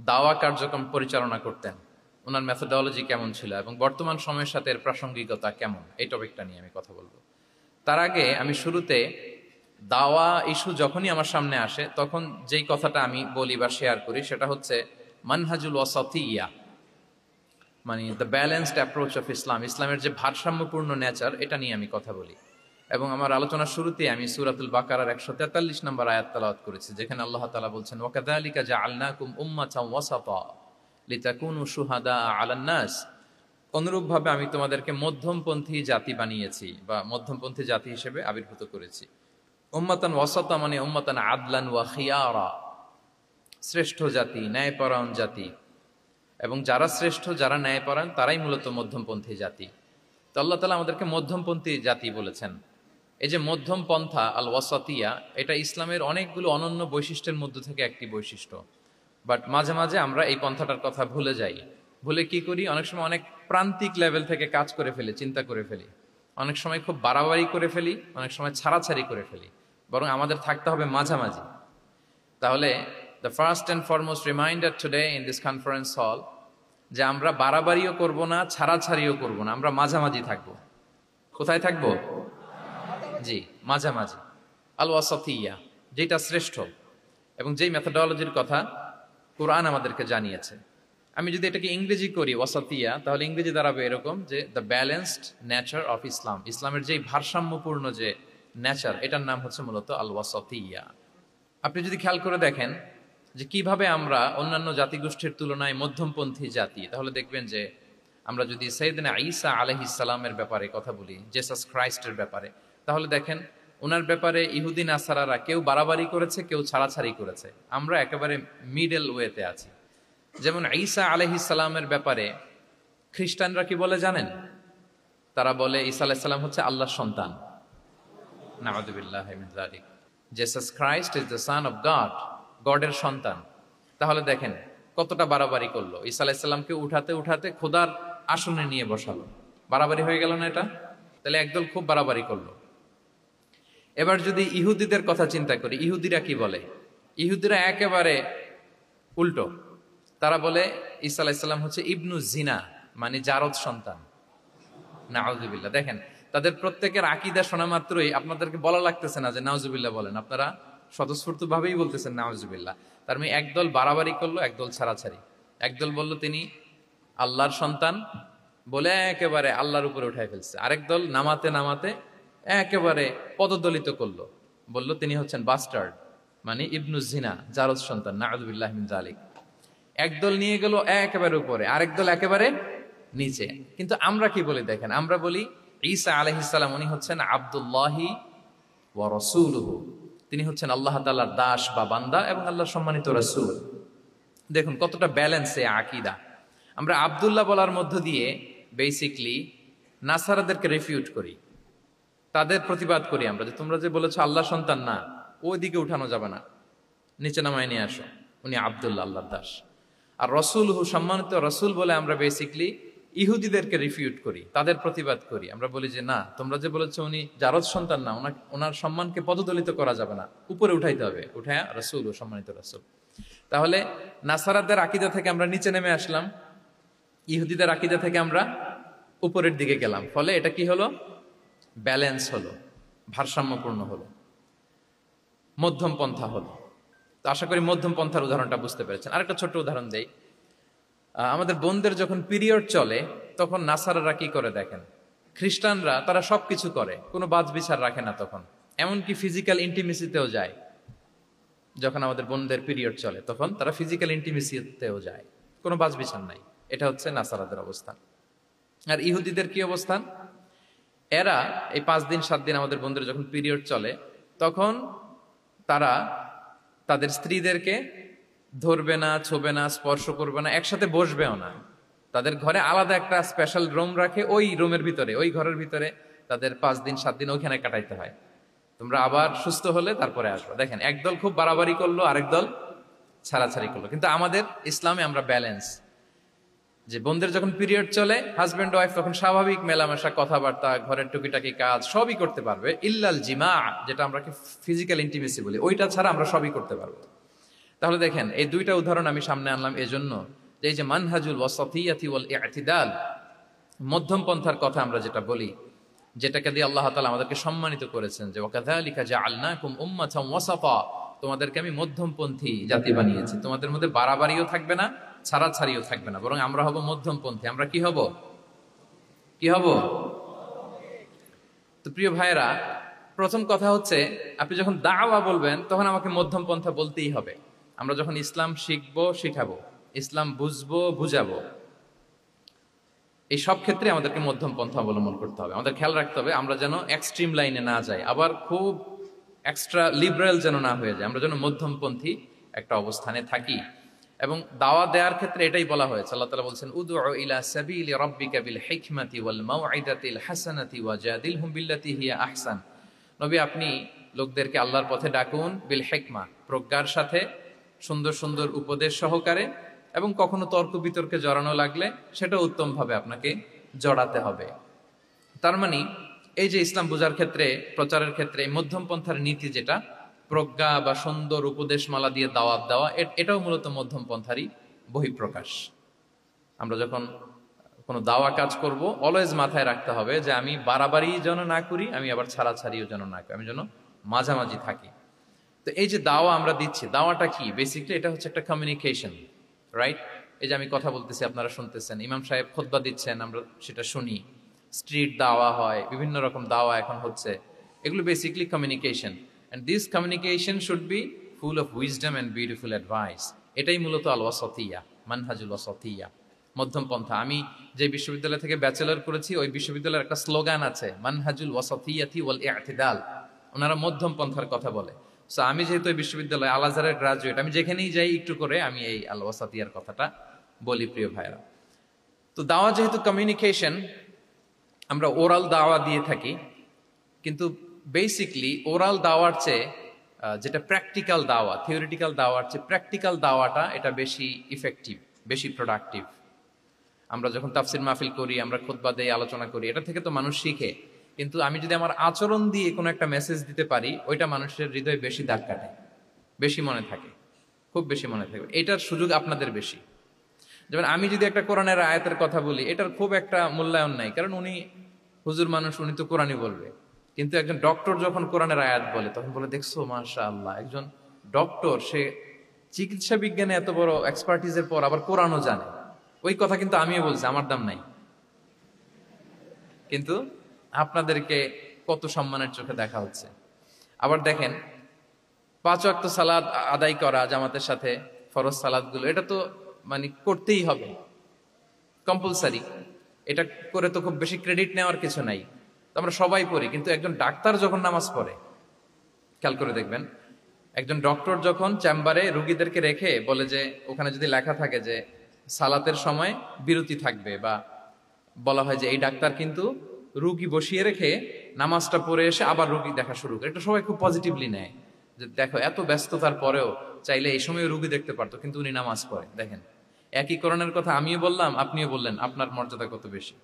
দাওয়া কার্যক্রম পরিচালনা করতেন, ওনার মেথোডলজি কেমন ছিল এবং বর্তমান সময়ের সাথে এর প্রাসঙ্গিকতা কেমন, এই টপিকটা নিয়ে আমি কথা বলবো। তার আগে আমি শুরুতে দাওয়া ইস্যু যখনই আমার সামনে আসে তখন যেই কথাটা আমি বলি বা শেয়ার করি সেটা হচ্ছে মানহাজুল ওয়াসাতিয়্যা, মানে the balanced approach of Islam, ইসলামের যে ভারসাম্যপূর্ণ নেচার, এটা নিয়ে আমি কথা বলি। এবং আমার আলোচনার শুরুতে আমি সূরাতুল বাকারার 143 নম্বর আয়াত তেলাওয়াত করেছি, যেখানে আল্লাহ তাআলা বলছেন ওয়াকাযালিকা জাআলনাকুম উম্মাতান ওয়াসাতা লিতাকুনু শুহাদা আলান নাস, অনুরূপভাবে আমি তোমাদেরকে মধ্যমপন্থী জাতি বানিয়েছি বা মধ্যমপন্থী জাতি হিসেবে আবির্ভূত করেছি। উম্মাতান ওয়াসাতা মানে উম্মাতান আদলান ওয়া খিয়ারা, শ্রেষ্ঠ জাতি, ন্যায়পরায়ণ জাতি, এবং যারা শ্রেষ্ঠ, যারা ন্যায়পরায়ণ, তারাই মূলত মধ্যমপন্থী জাতি। তো আল্লাহ তাআলা আমাদেরকে মধ্যমপন্থী জাতি বলেছেন। এই যে মধ্যম পন্থা আল ওয়াসাতিয়া, এটা ইসলামের অনেকগুলো অনন্য বৈশিষ্ট্যের মধ্যে থেকে একটি বৈশিষ্ট্য। বাট মাঝে মাঝে আমরা এই পন্থাটার কথা ভুলে যাই। ভুলে কি করি, অনেক সময় অনেক প্রান্তিক লেভেল থেকে কাজ করে ফেলি, চিন্তা করে ফেলি, অনেক সময় খুব বাড়াবাড়ি করে ফেলি, অনেক সময় ছাড়াছাড়ি করে ফেলি। বরং আমাদের থাকতে হবে মাঝামাঝি। তাহলে the first and foremost reminder today in this conference hall, যে আমরা বাড়াবাড়িও করব না, ছাড়াছাড়িও করব না, আমরা মাঝামাঝি থাকব। কোথায় থাকব? জি, মাঝামাঝি, আল ওয়াসাতিয়া, যেটা শ্রেষ্ঠ এবং যেই মেথোডলজির কথা কোরআন আমাদেরকে জানিয়েছে। আমি যদি এটাকে ইংরেজি করি ওয়াসাতিয়া, তাহলে ইংরেজি দাঁড়াবে এরকম যে the balanced nature of Islam, ইসলামের যেই ভারসাম্যপূর্ণ যে নেচার, এটার নাম হচ্ছে মূলত আল ওয়াসাতিয়া। আপনি যদি খেয়াল করে দেখেন যে কিভাবে আমরা অন্যান্য জাতিগোষ্ঠীর তুলনায় মধ্যমপন্থী জাতি, তাহলে দেখবেন যে আমরা যদি সাইয়েদনা ঈসা আলাইহিস সালামের ব্যাপারে কথা বলি, জেসাস ক্রাইস্টের ব্যাপারে, তাহলে দেখেন ওনার ব্যাপারে ইহুদি নাসারারা কেউ বাড়াবাড়ি করেছে, কেউ ছাড়াছাড়ি করেছে, আমরা একেবারে মিডল ওয়েতে আছি। যেমন ঈসা আলাইহিস সালামের ব্যাপারে খ্রিস্টানরা কি বলে জানেন? তারা বলে ঈসা আলাইহিস সালাম হচ্ছে আল্লাহর সন্তান। নাউযুবিল্লাহি মিন যালিক। Jesus Christ is the son of God, গডের সন্তান। তাহলে দেখেন কতটা বাড়াবাড়ি করলো, ঈসা আলাইহিস সালামকে উঠাতে উঠাতে খোদার আসনে নিয়ে বসালো। বাড়াবাড়ি হয়ে গেল না এটা? তাহলে একদল খুব বাড়াবাড়ি করলো। এবার যদি ইহুদিদের কথা চিন্তা করি, ইহুদিরা কি বলে? ইহুদিরা একেবারে উল্টো। তারা বলে ঈসা আলাইহিস সালাম হচ্ছে ইবনু জিনা, মানে জারদ সন্তান। নাউযুবিল্লাহ। দেখেন তাদের প্রত্যেকের আকীদা শোনা মাত্রই আপনাদেরকে বলা লাগতেছে না যে নাউযুবিল্লাহ বলেন, আপনারা স্বতঃস্ফূর্ত ভাবেই বলতেছেন নাউযুবিল্লাহ। তার মানে একদল বাড়াবাড়ি করলো, একদল ছাড়াছাড়ি। একদল বলল তিনি আল্লাহর সন্তান বলে একেবারে আল্লাহর উপরে উঠাই ফেলছে, আরেক দল নামাতে নামাতে একেবারে পদদলিত করলো, বলল তিনি হচ্ছেন বাস্টার্ড, মানে ইবনু জিনা, জারদ সন্তান। নাউযুবিল্লাহি মিন যালিক। একদল নিয়ে গেল একেবারে উপরে, আরেক দল একেবারে নিচে। কিন্তু আমরা কি বলি দেখেন, আমরা বলি ঈসা আলাইহিস সালাম উনি হচ্ছেন আব্দুল্লাহি ওয়া রাসূলুহু, তিনি হচ্ছেন আল্লাহ তাআলার দাস বা বান্দা এবং আল্লাহর সম্মানিত রাসূল। দেখুন কতটা ব্যালেন্স এই আকীদা। আমরা আব্দুল্লাহ বলার মধ্য দিয়ে বেসিকলি নাসারাদেরকে রিফিউট করি, তাদের প্রতিবাদ করি আমরা যে তোমরা যে বলেছো আল্লাহ সন্তান না, ওইদিকে উঠানো যাবে না, নিচে নামায় নিয়ে আসো, উনি আব্দুল্লাহ, আল্লাহর দাস। আর রাসূলুহু, সম্মানিত রাসূল বলে আমরা বেসিকলি ইহুদিদেরকে রিফিউট করি, তাদের প্রতিবাদ করি। আমরা বলি যে না, তোমরা যে বলেছো উনি জারদ সন্তান না, ওনার সম্মানকে পদদলিত করা যাবে না, উপরে উঠাইতে হবে, উঠায়া রাসূল ও সম্মানিত রাসূল। তাহলে নাসারাদের আকীদা থেকে আমরা নিচে নেমে আসলাম, ইহুদিদের আকীদা থেকে আমরা উপরের দিকে গেলাম। ফলে এটা কি হলো? ব্যালেন্স হলো, ভারসাম্যপূর্ণ হলো, মধ্যম পন্থা হলো। তো আশা করি মধ্যম পন্থার উদাহরণটা বুঝতে পেরেছেন। আরেকটা ছোট্ট উদাহরণ দেই। আমাদের বোনদের যখন পিরিয়ড চলে তখন নাসারারা কি করে দেখেন, খ্রিস্টানরা তারা সবকিছু করে, কোনো বাজ বিচার রাখে না তখন, এমনকি ফিজিক্যাল ইন্টিমেসিতেও যায়। যখন আমাদের বোনদের পিরিয়ড চলে তখন তারা ফিজিক্যাল ইন্টিমেসিতেও যায়, কোনো বাজ বিচার নাই। এটা হচ্ছে নাসারাদের অবস্থান। আর ইহুদিদের কি অবস্থান? এরা এই 5 দিন 7 দিন আমাদের বোনদের যখন পিরিয়ড চলে তখন তারা তাদের স্ত্রীদেরকে ধরবে না, ছোবে না, স্পর্শ করবে না, একসাথে বসবেও না। তাদের ঘরে আলাদা একটা স্পেশাল রুম রাখে, ওই রুমের ভিতরে, ওই ঘরের ভিতরে তাদের 5 দিন 7 দিন ওইখানে কাটাইতে হয়। তোমরা আবার সুস্থ হলে তারপরে আসবে। দেখেন একদল খুব বাড়াবাড়ি করলো, আরেক দল ছাড়াছাড়ি করলো। কিন্তু আমাদের ইসলামে আমরা ব্যালেন্স, যে বোনদের যখন পিরিয়ড চলে হাজব্যান্ড ওয়াইফ তখন স্বাভাবিক মেলামেশা, কথাবার্তা, ঘরের টুকিটাকি কাজ সবই করতে পারবে, ইল্লাল জিমা, যেটা আমরা ফিজিক্যাল ইন্টিমেসি বলি, ওইটা ছাড়া আমরা সবই করতে পারবো। তাহলে দেখেন এই দুইটা উদাহরণ আমি সামনে আনলাম এজন্য যে এই যে মানহাজুল ওয়াসাতিয়াতি ওয়াল ইতিদাল, মধ্যম পন্থার কথা আমরা যেটা বলি, যেটাকে দিয়ে আল্লাহ তাআলা আমাদেরকে সম্মানিত করেছেন যে ওয়াকাযালিকা জাআলনাকুম উম্মাতান ওয়াসাতা, তোমাদেরকে আমি মধ্যমপন্থী জাতি বানিয়েছি, তোমাদের মধ্যে বাড়াবাড়িও থাকবে না, ছাড়াছাড়িও থাকবে না, বরং আমরা হব মধ্যমপন্থী। আমরা কি হব? কি হব? তো প্রিয় ভাইরা, প্রথম কথা হচ্ছে আপনি যখন দাওয়া বলবেন তখন আমাকে মধ্যম পন্থা বলতেই হবে। আমরা যখন ইসলাম শিখবো, শিখাবো, ইসলাম বুঝবো, বুঝাবো, এই সব ক্ষেত্রে আমাদেরকে মধ্যম পন্থা অবলম্বন করতে হবে। আমাদের খেয়াল রাখতে হবে আমরা যেন এক্সট্রিম লাইনে না যাই, আবার খুব এক্সট্রা লিবারেল যেন না হয়ে যায়, আমরা যেন মধ্যমপন্থী একটা অবস্থানে থাকি। এবং দাওয়া দেওয়ার ক্ষেত্রে এটাই বলা হয়েছে, আল্লাহ তাআলা বলছেন উদউ ইলা সাবিলি রাব্বিকা বিল হিকমাতি ওয়াল মাউইদাতিল হাসানাতি ওয়াজাদিলহুম বিল্লাতি হিয়া আহসান। নবী, আপনি লোকদেরকে আল্লাহর পথে ডাকুন, বিল হিকমা, প্রজ্ঞার সাথে, সুন্দর সুন্দর উপদেশ সহকারে, এবং কখনো তর্ক বিতর্কে জড়ানো লাগলে সেটা উত্তমভাবে আপনাকে জড়াতে হবে। তার মানে এই যে ইসলাম বোঝার ক্ষেত্রে, প্রচারের ক্ষেত্রে মধ্যম পন্থার নীতি যেটা, প্রজ্ঞা বা সুন্দর উপদেশমালা দিয়ে দাওয়াত দেওয়া, এটাও মূলত মধ্যম পন্থারই বহিঃপ্রকাশ। আমরা যখন কোনো দাওয়া কাজ করব, অলওয়েজ মাথায় রাখতে হবে যে আমি বাড়াবাড়ি যেন না করি, আমি আবার ছাড়াছাড়িও যেন না করি, আমি যেন মাঝামাঝি থাকি। তো এই যে দাওয়া আমরা দিচ্ছি, দাওয়াটা কি? বেসিক্যালি এটা হচ্ছে একটা কমিউনিকেশন, রাইট? এই যে আমি কথা বলতেছি, আপনারা শুনতেছেন, ইমাম সাহেব খুতবা দিচ্ছেন, আমরা সেটা শুনি, স্ট্রিট দাওয়া হয়, বিভিন্ন রকম দাওয়া এখন হচ্ছে, এগুলো basically communication. And this communication should be full of wisdom and beautiful advice. এটাই মূলত আল ওয়াসাতিয়া, মানহাজুল ওয়াসাতিয়া, মধ্যম পন্থা। আমি যে বিশ্ববিদ্যালয় থেকে ব্যাচেলর করেছি, ওই বিশ্ববিদ্যালয়ের একটা স্লোগান আছে, মানহাজুল ওয়াসাতিয়াতি ওয়াল ইতিদাল। ওনারা মধ্যম পন্থার কথা বলে। সো আমি যেহেতু এই বিশ্ববিদ্যালয় আল আজহারের গ্রাজুয়েট, আমি যেখানেই যাই একটু করে আমি এই আল ওয়াসাতিয়ার কথাটা বলি, প্রিয় ভাইরা। তো দাওয়া যেহেতু কমিউনিকেশন, আমরা ওরাল দাওয়া দিয়ে থাকি, কিন্তু বেসিকলি ওরাল দাওয়ার চেয়ে যেটা প্র্যাকটিক্যাল দাওয়া, থিওরিটিক্যাল দাওয়ার চেয়ে প্র্যাকটিক্যাল দাওয়াটা এটা বেশি ইফেক্টিভ, বেশি প্রোডাক্টিভ। আমরা যখন তাফসির মাহফিল করি, আমরা খুতবা দেই, আলোচনা করি, এটা থেকে তো মানুষ শিখে, কিন্তু আমি যদি আমার আচরণ দিয়ে কোনো একটা মেসেজ দিতে পারি, ওইটা মানুষের হৃদয়ে বেশি দাগ কাটে, বেশি মনে থাকে, খুব বেশি মনে থাকবে। এটার সুযোগ আপনাদের বেশি। যেমন আমি যদি একটা কোরআনের আয়াতের কথা বলি, এটার খুব একটা মূল্যায়ন নাই, কারণ উনি হুজুর মানুষ, উনি তো কোরআনই বলবে। কিন্তু একজন ডক্টর যখন কোরআনের আয়াত বলে, তখন বলে দেখছো মাশাআল্লাহ, একজন ডক্টর, সে চিকিৎসা বিজ্ঞানে এত বড় এক্সপার্টিজের পর আবার কোরআনও জানে। ওই কথা কিন্তু আমিও বলছি, আমার দাম নাই, কিন্তু আপনাদেরকে কত সম্মানের চোখে দেখা হচ্ছে। আবার দেখেন, 5 ওয়াক্ত সালাত আদায় করা জামাতের সাথে, ফরজ সালাতগুলো, এটা তো মানে করতেই হবে, কম্পালসারি। এটা করে তো খুব বেশি ক্রেডিট নেওয়ার কিছু নাই, তো আমরা সবাই পড়ি। কিন্তু একজন ডাক্তার যখন নামাজ পড়ে, খেয়াল করে দেখবেন, একজন ডক্টর যখন চেম্বারে রুগীদেরকে রেখে বলে যে, ওখানে যদি লেখা থাকে যে সালাতের সময় বিরতি থাকবে, বা বলা হয় যে এই ডাক্তার কিন্তু রুগী বসিয়ে রেখে নামাজটা পড়ে এসে আবার রুগী দেখা শুরু করে, এটা সবাই খুব পজিটিভলি নেয়, যে দেখো এত ব্যস্ততার পরেও চাইলে এই সময় রুগী দেখতে পারতো, কিন্তু উনি নামাজ পড়ে। দেখেন, একই করণের কথা আমিও বললাম, আপনিও বললেন, আপনার মর্যাদা কত বেশি।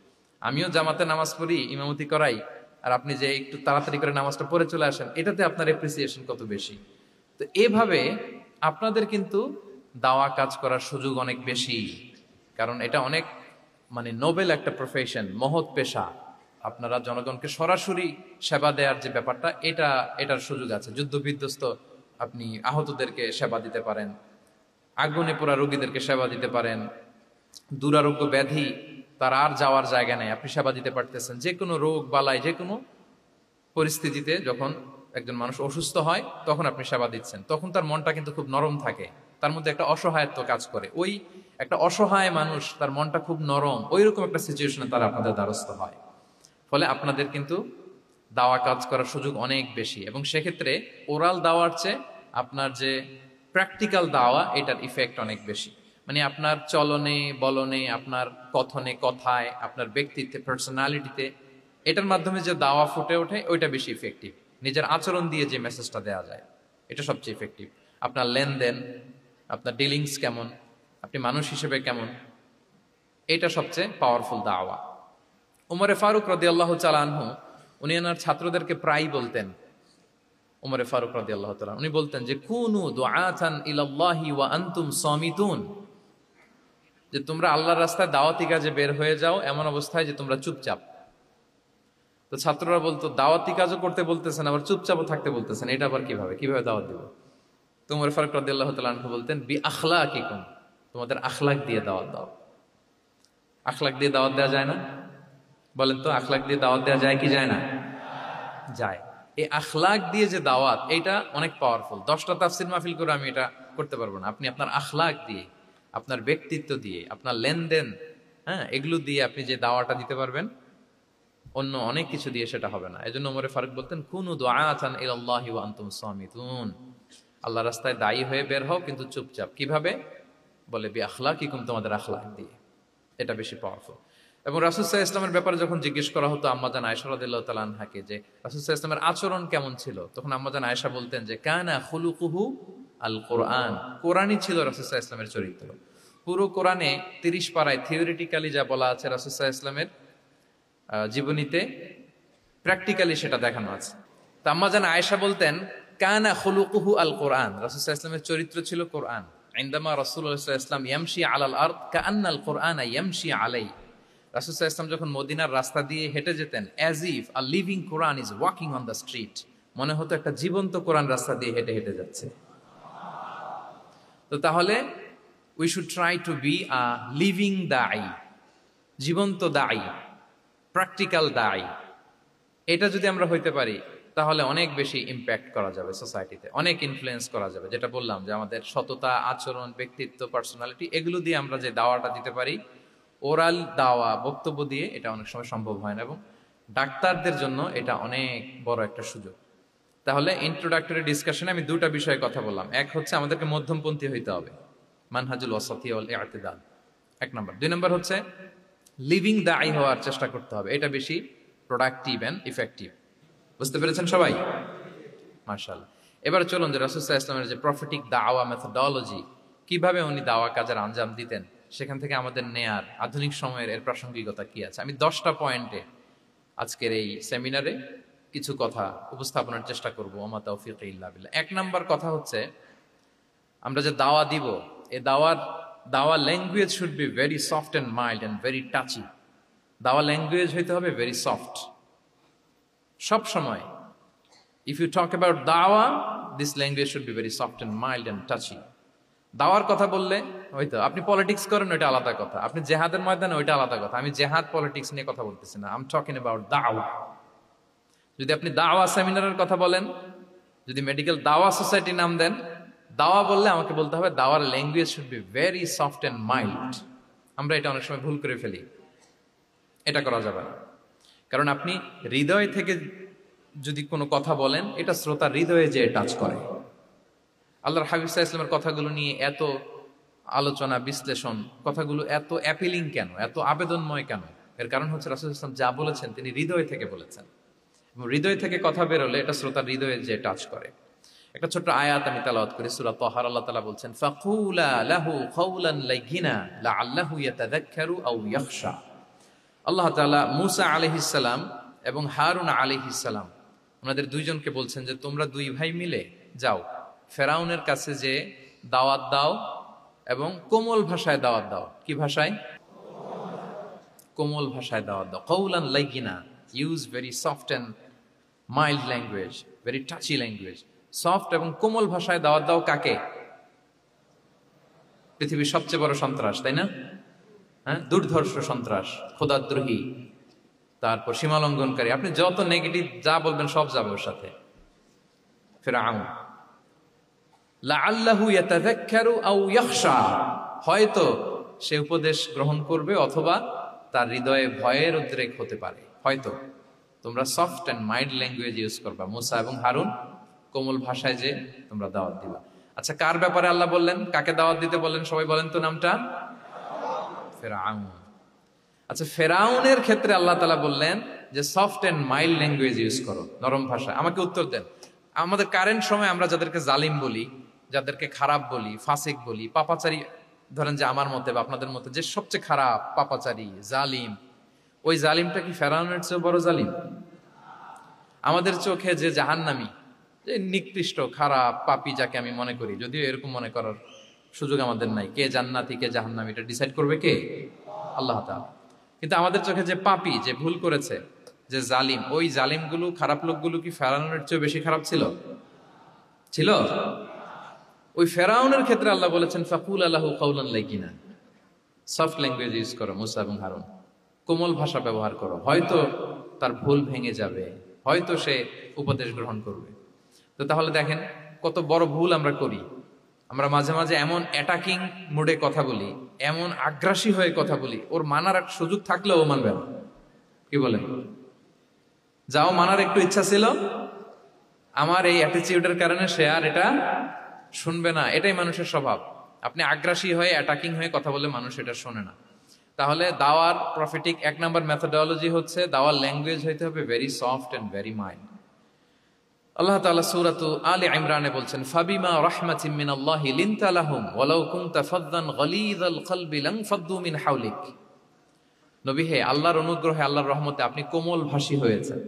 আমিও জামাতে নামাজ পড়ি, ইমামতি করাই, আর আপনি যে একটু তাড়াতাড়ি করে নামাজটা পড়ে চলে আসেন, এটাতে আপনার এপ্রিসিয়েশন কত বেশি। তো এভাবে আপনাদের কিন্তু দাওয়া কাজ করার সুযোগ অনেক বেশি, কারণ এটা অনেক মানে নোবেল একটা প্রফেশন, মহৎ পেশা। আপনারা জনগণকে সরাসরি সেবা দেওয়ার যে ব্যাপারটা, এটার সুযোগ আছে। যুদ্ধ বিধ্বস্ত আপনি আহতদেরকে সেবা দিতে পারেন, আগুনে পোড়া রোগীদেরকে সেবা দিতে পারেন, দুরারোগ্য ব্যাধি, তার আর যাওয়ার জায়গা নেই, আপনি সেবা দিতে পারতেছেন। যে কোনো রোগ বালাই, যে কোনো পরিস্থিতিতে যখন একজন মানুষ অসুস্থ হয়, তখন আপনি সেবা দিচ্ছেন, তখন তার মনটা কিন্তু খুব নরম থাকে, তার মধ্যে একটা অসহায়ত্ব কাজ করে। ওই একটা অসহায় মানুষ, তার মনটা খুব নরম, ওই রকম একটা সিচুয়েশনে তারা আপনাদের দ্বারস্থ হয়। ফলে আপনাদের কিন্তু দাওয়া কাজ করার সুযোগ অনেক বেশি, এবং সেক্ষেত্রে ওরাল দাওয়ার চেয়ে আপনার যে প্র্যাকটিক্যাল দাওয়া, এটার ইফেক্ট অনেক বেশি। মানে আপনার চলনে বলনে, আপনার কথনে কথায়, আপনার ব্যক্তিত্বে, পার্সোনালিটিতে, এটার মাধ্যমে যে দাওয়া ফুটে ওঠে, ওইটা বেশি ইফেক্টিভ। নিজের আচরণ দিয়ে যে মেসেজটা দেওয়া যায়, এটা সবচেয়ে ইফেক্টিভ। আপনার লেনদেন, আপনার ডিলিংস কেমন, আপনি মানুষ হিসেবে কেমন, এটা সবচেয়ে পাওয়ারফুল দাওয়া। উমরে ফারুক রাদিয়াল্লাহু তাআলা আনহু, উনি ওনার ছাত্রদেরকে প্রায়ই বলতেন, উমরে ফারুক রাদিয়াল্লাহু তাআলা উনি বলতেন যে কুনু দুআতান ইলাল্লাহি ওয়া আনতুম সামিতুন, যে তোমরা আল্লাহর রাস্তায় দাওয়াতি কাজে বের হয়ে যাও এমন অবস্থায় যে তোমরা চুপচাপ। তো ছাত্ররা বলতো দাওয়াতি কাজও করতে বলতেছেন আবার চুপচাপও থাকতে বলতেছেন, এটা আবার কিভাবে দাওয়াত দিব? তো উমর ফারুক রাদিয়াল্লাহু তাআলা আনহু বলতেন বি আখলাকিকুম, তোমাদের আখলাক দিয়ে দাওয়াত দাও। আখলাক দিয়ে দাওয়াত দেওয়া যায় না? বলেন তো, আখলাক দিয়ে দাওয়াত দেওয়া যায় কি যায় না? যায়। এই আখলাক দিয়ে যে দাওয়াত, এটা অনেক পাওয়ারফুল। 10টা তাফসির মাহফিল করে আমি এটা করতে পারবো না। আপনি আপনার আখলাক দিয়ে, আপনার ব্যক্তিত্ব দিয়ে, আপনার লেনদেন, হ্যাঁ, এগুলো দিয়ে আপনি যে দাওয়াটা দিতে পারবেন, অন্য অনেক কিছু দিয়ে সেটা হবে না। এজন্য ওমর ফারুক বলতেন কুনু দুআতান ইলাল্লাহি ওয়া আনতুম সামিতুন, আল্লাহ রাস্তায় দায়ী হয়ে বের হও কিন্তু চুপচাপ। কিভাবে? বলে বি আখলাকিকুম, তোমাদের আখলাক দিয়ে। এটা বেশি পাওয়ারফুল। এবং রাসূল সাল্লাল্লাহু আলাইহি ওয়াসাল্লামের ব্যাপারে যখন জিজ্ঞেস করা হতো আম্মাজান আয়েশা রাদিয়াল্লাহু তাআলা আনহাকে যে রাসূল সাল্লাল্লাহু আলাইহি ওয়াসাল্লামের আচরণ কেমন ছিল, তখন আম্মাজান আয়েশা বলতেন যে কানা খুলুকুহু আল কোরআন, কোরআনই ছিল রাসূল সাল্লাল্লাহু আলাইহি ওয়াসাল্লামের চরিত্র। পুরো কোরআনে 30 পারায় থিওরিটিক্যালি যা বলা আছে রাসূল সাল্লাল্লাহু আলাইহি ওয়াসাল্লামের জীবনীতে প্র্যাকটিক্যালি সেটা দেখানো আছে। তো আম্মাজান আয়েশা বলতেন কানা খুলুকুহু আল কোরআন, রাসূল সাল্লাল্লাহু আলাইহি ওয়াসাল্লামের চরিত্র ছিল কোরআন। ইনদামা রাসূলুল্লাহ সাল্লাল্লাহু আলাইহি ওয়াসাল্লাম ইয়ামশি আলাল আরদ কাআন্নাল কোরআনা ইয়ামশি আলাইহি, রাসূল সাল্লাল্লাহু আলাইহি ওয়াসাল্লাম যখন মদিনার রাস্তা দিয়ে হেঁটে যেতেন, as if a living Quran is walking on the street, মনে হতো একটা জীবন্ত কোরআন রাস্তা দিয়ে হেঁটে হেঁটে যাচ্ছে। তো তাহলে we should try to be a living দাঈ, জীবন্ত দাঈ, প্র্যাকটিক্যাল দাঈ। এটা যদি আমরা হইতে পারি তাহলে অনেক বেশি ইম্প্যাক্ট করা যাবে সোসাইটিতে, অনেক ইনফ্লুয়েন্স করা যাবে। যেটা বললাম যে আমাদের সততা, আচরণ, ব্যক্তিত্ব, পার্সোনালিটি, এগুলো দিয়ে আমরা যে দাওয়াটা দিতে পারি, ওরাল দাওয়া, বক্তব্য দিয়ে, এটা অনেক সময় সম্ভব হয় না। এবং ডাক্তারদের জন্য এটা অনেক বড় একটা সুযোগ। তাহলে ইন্ট্রোডাক্টরি ডিসকাশনে আমি দুটা বিষয়ে কথা বললাম। এক হচ্ছে আমাদেরকে মধ্যমপন্থী হইতে হবে, মানহাজুল ওয়াসাতি ওয়াল ইআতিদাল, 1 নম্বর। 2 নম্বর হচ্ছে লিভিং দাঈ হওয়ার চেষ্টা করতে হবে, এটা বেশি প্রোডাক্টিভ এন্ড ইফেক্টিভ। বুঝতে পেরেছেন সবাই? মাশাআল্লাহ। এবার চলুন যে রাসূল সাল্লাল্লাহু আলাইহি ওয়াসাল্লামের যে প্রফেটিক দাওয়া মেথোডোলজি, কিভাবে উনি দাওয়া কাজের আঞ্জাম দিতেন, সেখান থেকে আমাদের নেয়ার আধুনিক সময়ের এর প্রাসঙ্গিকতা কি আছে, আমি 10টা পয়েন্টে আজকের এই সেমিনারে কিছু কথা উপস্থাপনের চেষ্টা করব। ওমা তাওফীক ইল্লা বিল্লাহ। 1 নাম্বার কথা হচ্ছে, আমরা যে দাওয়া দিব, এই দাওয়া language should be very soft and mild and very touchy. দাওয়া ল্যাঙ্গুয়েজ হইতে হবে ভেরি সফট। সব সময় ইফ ইউ টক অ্যাবাউট দাওয়া, this language should be very soft and mild and touchy. দাওয়ার কথা বললে হয়তো আপনি পলিটিক্স করেন, ওইটা আলাদা কথা। আপনি জেহাদের ময়দানে, ওইটা আলাদা কথা। আমি জেহাদ পলিটিক্স নিয়ে কথা বলতেছি না, আই এম টকিং অ্যাবাউট দাওয়া। যদি আপনি দাওয়া সেমিনারের কথা বলেন, যদি মেডিকেল দাওয়া সোসাইটি নাম দেন, দাওয়া বললে আমাকে বলতে হবে দাওয়ার language should be very soft and mild. আমরা এটা অনেক সময় ভুল করে ফেলি, এটা করা যাবে না। কারণ আপনি হৃদয় থেকে যদি কোনো কথা বলেন, এটা শ্রোতার হৃদয়ে যে টাচ করে। আল্লাহর হাবিব সাল্লাল্লাহু আলাইহি ওয়াসাল্লামের কথাগুলো নিয়ে এত আলোচনা, বিশ্লেষণ, কথাগুলো এত অ্যাপিলিং কেন, এত আবেদনময় কেন? এর কারণ হচ্ছে রাসূল সাল্লাল্লাহু আলাইহি ওয়াসাল্লাম যা বলেছেন তিনি হৃদয় থেকে বলেছেন, এবং হৃদয় থেকে কথা বেরোলে এটা শ্রোতার হৃদয়ে যে টাচ করে। একটা ছোট্ট আয়াত আমি তেলাওয়াত করি, সূরা তাহার। আল্লাহ তাআলা বলছেন ফাকুলা লাহু কাওলান লাইয়িনা লাআল্লাহু ইয়াতাযাক্কারু আও ইয়াখশা। আল্লাহ তাআলা মূসা আলাইহিস সালাম এবং হারুন আলাইহিস সালাম, ওনাদের দুইজনকে বলছেন যে তোমরা দুই ভাই মিলে যাও ফেরাউনের কাছে, যে দাওয়াত দাও এবং কোমল ভাষায় দাওয়াত দাও। কি ভাষায়? কোমল ভাষায় দাওয়াত দাও। কাওলান লাইয়িনা, use very soft and mild language, very touchy language. Soft এবং কোমল ভাষায় দাওয়াত দাও কাকে? পৃথিবীর সবচেয়ে বড় সন্ত্রাস, তাই না? হ্যাঁ, দুর্ধর্ষ সন্ত্রাস, খোদাদ্রোহী, তারপর সীমালঙ্ঘনকারী। আপনি যত নেগেটিভ যা বলবেন সব যাবে ওর সাথে। ফিরআউন, লাআল্লাহু ইয়াতাযাক্কারু আও ইয়াখশা, হয়তো সে উপদেশ গ্রহণ করবে অথবা তার হৃদয়ে ভয়ের উদ্রেক হতে পারে। হয়তো তোমরা soft and mild language use করবা। মুসা এবং হারুন কোমল ভাষায় যে তোমরা দাওয়াত দিবা। আচ্ছা, কার ব্যাপারে আল্লাহ বললেন, কাকে দাওয়াত দিতে বললেন? সবাই বলেন তো নামটা। ফেরাউন। আচ্ছা, ফেরাউনের ক্ষেত্রে আল্লাহ তাআলা বললেন যে soft and mild language use করো, নরম ভাষা। আমাকে উত্তর দেন, আমাদের কারেন্ট সময় আমরা যাদেরকে জালিম বলি, যাদেরকে খারাপ বলি, ফাসিক বলি, পাপাচারী, ধরেন যে আমার মতে বা আপনাদের মতে যে সবচেয়ে খারাপ, পাপাচারী, জালিম, ওই জালিমটা কি ফেরাউনের চেয়ে বড় জালিম? আমাদের চোখে যে জাহান্নামী, যে নিকৃষ্ট খারাপ পাপী যাকে আমি মনে করি, যদিও এরকম মনে করার সুযোগ আমাদের নাই। কে জান্নাতি কে জাহান্নামী এটা ডিসাইড করবে কে? আল্লাহ তাআলা। কিন্তু আমাদের চোখে যে পাপী, যে ভুল করেছে, যে জালিম, ওই জালিমগুলো খারাপ লোকগুলো কি ফেরাউনের চেয়ে বেশি খারাপ ছিল? ছিল? ওই ফেরাউনের ক্ষেত্রে আল্লাহ বলেছেন ফাকুল আলাহু কাউলান লাইকিনা, সফট ল্যাঙ্গুয়েজ ইউজ করো মুসা এবং হারুন, কোমল ভাষা ব্যবহার করো, হয়তো তার ভুল ভেঙে যাবে, হয়তো সে উপদেশ গ্রহণ করবে। তো তাহলে দেখেন কত বড় ভুল আমরা করি। আমরা মাঝে মাঝে এমন অ্যাটাকিং মুডে কথা বলি, এমন আগ্রাসী হয়ে কথা বলি, ওর মানার এক সুযোগ থাকলেও ও মানবে না। কি বলেন? যাও মানার একটু ইচ্ছা ছিল, আমার এই অ্যাটিটিউডের কারণে সে আর এটা শুনবে না। এটাই মানুষের স্বভাব। আপনি আগ্রাসী হয়ে অ্যাটাকিং হয়ে কথা বলে মানুষ এটা শোনে না। তাহলে দাওয়ার প্রফিটিক 1 নম্বর মেথোডোলজি হচ্ছে দাওয়ার ল্যাঙ্গুয়েজ হইতে হবে very soft and very mild. আল্লাহ তাআলা সূরাতু আলে ইমরানে বলছেন ফাবিমা রাহমাতিন মিনাল্লাহি লিনতা লাহুম ওয়ালাউ কুনতা ফাদদান গালিযাল কলবি লানফাদ্দু মিন হাওলিক। নবী হে, আল্লাহর অনুগ্রহে, আল্লাহর রহমতে আপনি কোমল ভাষী হয়েছেন।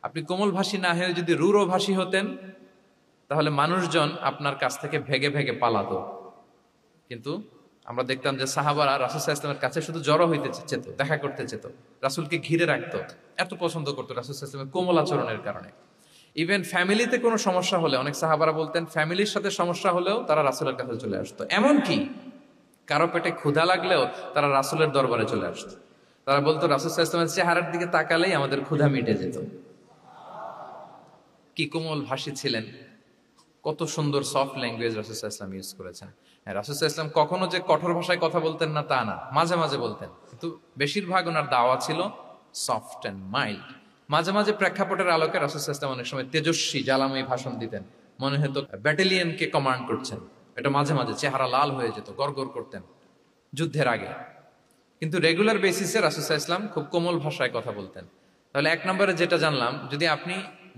আপনি কোমল ভাষী না হয়ে যদি রূঢ় ভাষী হতেন তাহলে মানুষজন আপনার কাছ থেকে ভেগে ভেগে পালাতো। কিন্তু আমরা দেখতাম যে সাহাবারা রাসূল সাল্লাল্লাহু আলাইহি ওয়াসাল্লামের কাছে শুধু জড়ো হইতে চেত, দেখা করতে চেত, রাসূলকে ঘিরে রাখতো, এত পছন্দ করতো রাসূল সাল্লাল্লাহু আলাইহি ওয়াসাল্লামের কোমল আচরণের কারণে। ইভেন ফ্যামিলিতে কোনো সমস্যা হলে, অনেক সাহাবারা বলতেন ফ্যামিলির সাথে সমস্যা হলেও তারা রাসূলের কাছে চলে আসতো। এমনকি কারো পেটে ক্ষুধা লাগলেও তারা রাসূলের দরবারে চলে আসতো। তারা বলতো রাসূল সাল্লাল্লাহু আলাইহি ওয়াসাল্লামের চেহারার দিকে তাকালেই আমাদের ক্ষুধা মিটে যেত। কি কোমল ভাষী ছিলেন, কত সুন্দর সফট ল্যাঙ্গুয়েজ রাসূল সাল্লাল্লাহু আলাইহি ওয়াসাল্লাম ইউজ করেছেন। হ্যাঁ, রাসূল সাল্লাল্লাহু আলাইহি ওয়াসাল্লাম কখনো যে কঠোর ভাষায় কথা বলতেন না তা না, মাঝে মাঝে বলতেন, কিন্তু বেশিরভাগ ওনার দাওয়া ছিল সফট অ্যান্ড মাইল্ড। মাঝে মাঝে প্রেক্ষাপটের আলোকে রাসূল সাল্লাল্লাহু আলাইহি ওয়াসাল্লাম অনেক সময় তেজস্বী জ্বালাময়ী ভাষণ দিতেন, মনে হতো ব্যাটালিয়নকে কমান্ড করছেন। এটা মাঝে মাঝে চেহারা লাল হয়ে যেত, গড়গড় করতেন যুদ্ধের আগে। কিন্তু রেগুলার বেসিসে রাসূল সাল্লাল্লাহু আলাইহি ওয়াসাল্লাম খুব কোমল ভাষায় কথা বলতেন। তাহলে 1 নম্বরে যেটা জানলাম, যদি আপনি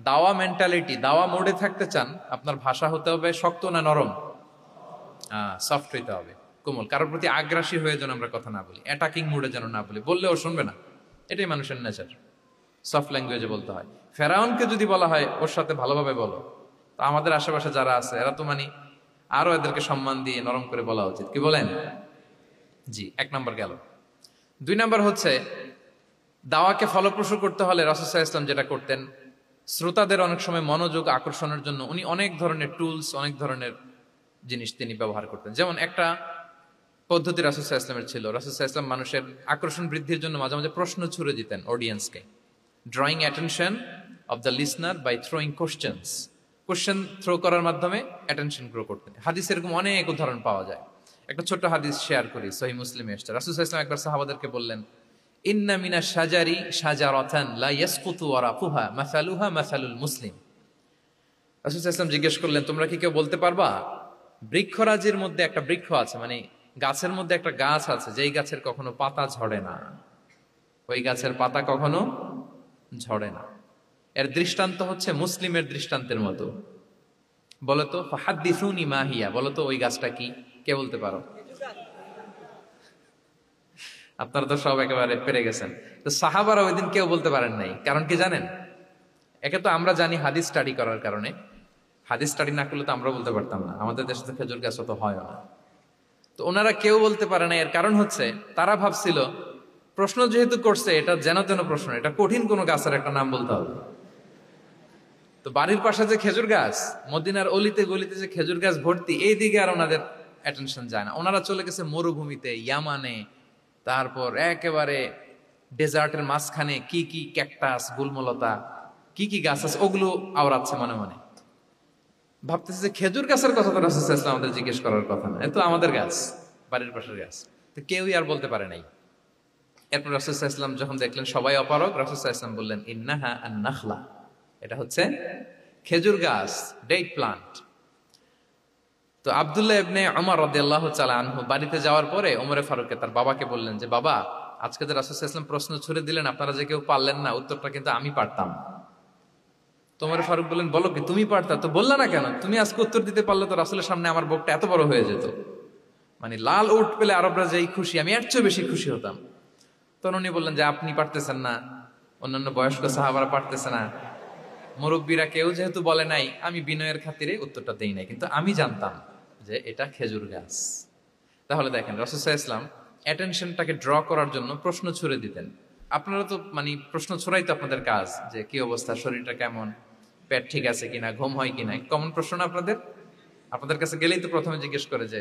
দাওয়া মেন্টালিটি, দাওয়া মোডে থাকতে চান, আপনার ভাষা হতে হবে শক্ত না নরম? সফট হইতে হবে, কোমল। কারোর প্রতি আগ্রাসী হয়ে যেন আমরা কথা না বলি, অ্যাটাকিং মুডে যেন না বলি, বললেও শুনবে না। এটাই মানুষের নেচার, সফট ল্যাঙ্গুয়েজে বলতে হয়। ফেরাউনকে যদি বলা হয় ওর সাথে ভালোভাবে বলো, তো আমাদের আশেপাশে যারা আছে এরা তো আরো এদেরকে সম্মান দিয়ে নরম করে বলা উচিত। কি বলেন? জি, 1 নম্বর গেল। 2 নম্বর হচ্ছে দাওয়াকে ফলপ্রসূ করতে হলে রাসূল সাল্লাল্লাহু আলাইহি ওয়াসাল্লাম যেটা করতেন, শ্রোতাদের অনেক সময় মনোযোগ আকর্ষণের জন্য উনি অনেক ধরনের টুলস, অনেক ধরনের জিনিস তিনি ব্যবহার করতেন। যেমন একটা পদ্ধতি রাসূল সাল্লাল্লাহু আলাইহি ওয়াসাল্লামের ছিল, রাসূল সাল্লাল্লাহু আলাইহি ওয়াসাল্লাম মানুষের আকর্ষণ বৃদ্ধির জন্য মাঝে মাঝে প্রশ্ন ছুড়ে দিতেন অডিয়েন্সকে, drawing attention of the listener by throwing questions. Question throw করার মাধ্যমে অ্যাটেনশন গ্রো করতেন। হাদিস এরকম অনেক উদাহরণ পাওয়া যায়। একটা ছোট্ট হাদিস শেয়ার করি, সহিহ মুসলিমে এসেছে। রাসূল সাল্লাল্লাহু আলাইহি ওয়াসাল্লাম একবার সাহাবাদেরকে বললেন, ইন্না মিনাশ শাজারি শাজারাতান লা ইয়াসকুতু ওয়ারাকুহা মাসালুহা মাসালুল মুসলিম। রাসূল সাল্লাল্লাহু আলাইহি ওয়াসাল্লাম জিজ্ঞেস করলেন, তোমরা কি কেউ বলতে পারবা বৃক্ষরাজির মধ্যে একটা বৃক্ষ আছে, গাছের মধ্যে একটা গাছ আছে যেই গাছের কখনো পাতা ঝরে না, ওই গাছের পাতা কখনো ঝরে না। এর দৃষ্টান্ত হচ্ছে মুসলিমের দৃষ্টান্তের মতো। বলতো ফাহাদ্দিসুনি মা হিয়া, বলতো ওই গাছটা কি? কে বলতে পারো? আপনারা তো সব একেবারে পেরে গেছেন। তো সাহাবারা ওই দিন কেউ বলতে পারেন নাই। কারণ কি জানেন? একে তো আমরা জানি হাদিস স্টাডি করার কারণে, হাদিস স্টাডি না করলে তো আমরা বলতে পারতাম না, আমাদের দেশে তো খেজুর গাছ তো হয় না। তো ওনারা কেউ বলতে পারে না। এর কারণ হচ্ছে তারা ভাবছিল প্রশ্ন যেহেতু করছে এটা যেন তেন প্রশ্ন, এটা কঠিন কোনো গাছের একটা নাম বলতে হবে। তো বাড়ির পাশে যে খেজুর গাছ, মদিনার অলিতে গলিতে যে খেজুর গাছ ভর্তি, এই দিকে আর ওনাদের অ্যাটেনশন যায় না। ওনারা চলে গেছে মরুভূমিতে, ইয়ামানে, তারপর একেবারে ডেজার্টের মাঝখানে কি কি ক্যাকটাস, গুলমলতা, কি কি গাছ আছে ওগুলো আওড়াচ্ছে মনে মনে। ভাবতেছে যে খেজুর গাছের কথা তো রাসূল সাল্লাল্লাহু আলাইহি ওয়াসাল্লাম আমাদের জিজ্ঞেস করার কথা না, এ তো আমাদের গাছ, বাড়ির পাশের গাছ। তো কেউই আর বলতে পারে নাই। এরপর রাসূল সাল্লাল্লাহু আলাইহি ওয়াসাল্লাম যখন দেখলেন সবাই অপারগ, রাসূল সাল্লাল্লাহু আলাইহি ওয়াসাল্লাম বললেন, ইন্নাহা আন-নাখলা, এটা হচ্ছে খেজুর গাছ, ডেট প্লান্ট। তো আব্দুল্লাহ ইবনে উমর রাদিয়াল্লাহু তাআলা আনহু বাড়িতে যাওয়ার পরে ওমরে ফারুককে তার বাবাকে বললেন যে, বাবা, আজকে যে রাসূল সাল্লাল্লাহু আলাইহি ওয়াসাল্লাম প্রশ্ন ছুড়ে দিলেন, আপনারা যে কেউ পারলেন না, উত্তরটা কিন্তু আমি পারতাম। তো ওমরে ফারুক বললেন, বলো কি, তুমি পারতা? তো বললা না কেন? তুমি আজকে উত্তর দিতে পারলে তো রাসূলের সামনে আমার বুকটা এত বড় হয়ে যেত। লাল উট পেলে আরবরা যেই খুশি, আমি এর চেয়ে বেশি খুশি হতাম। তখন উনি বললেন যে, আপনি পারতেছেন না, অন্যান্য বয়স্ক সাহাবারা পারতেছে না, মুরব্বীরা কেউ যেহেতু বলে নাই, আমি বিনয়ের খাতিরে উত্তরটা দেই নাই, কিন্তু আমি জানতাম যে এটা খেজুর গাছ। তাহলে দেখেন রাসূল সাল্লাল্লাহু আলাইহি ওয়াসাল্লাম অ্যাটেনশনটাকে ড্র করার জন্য প্রশ্ন ছুড়ে দিতেন। আপনারা তো মানে প্রশ্ন ছড়াই তো আপনাদের কাজ, যে কি অবস্থা, শরীরটা কেমন, পেট ঠিক আছে কিনা, ঘুম হয় কিনা, কমন প্রশ্ন না আপনাদের? আপনাদের কাছে গেলেই তো প্রথমে জিজ্ঞেস করে যে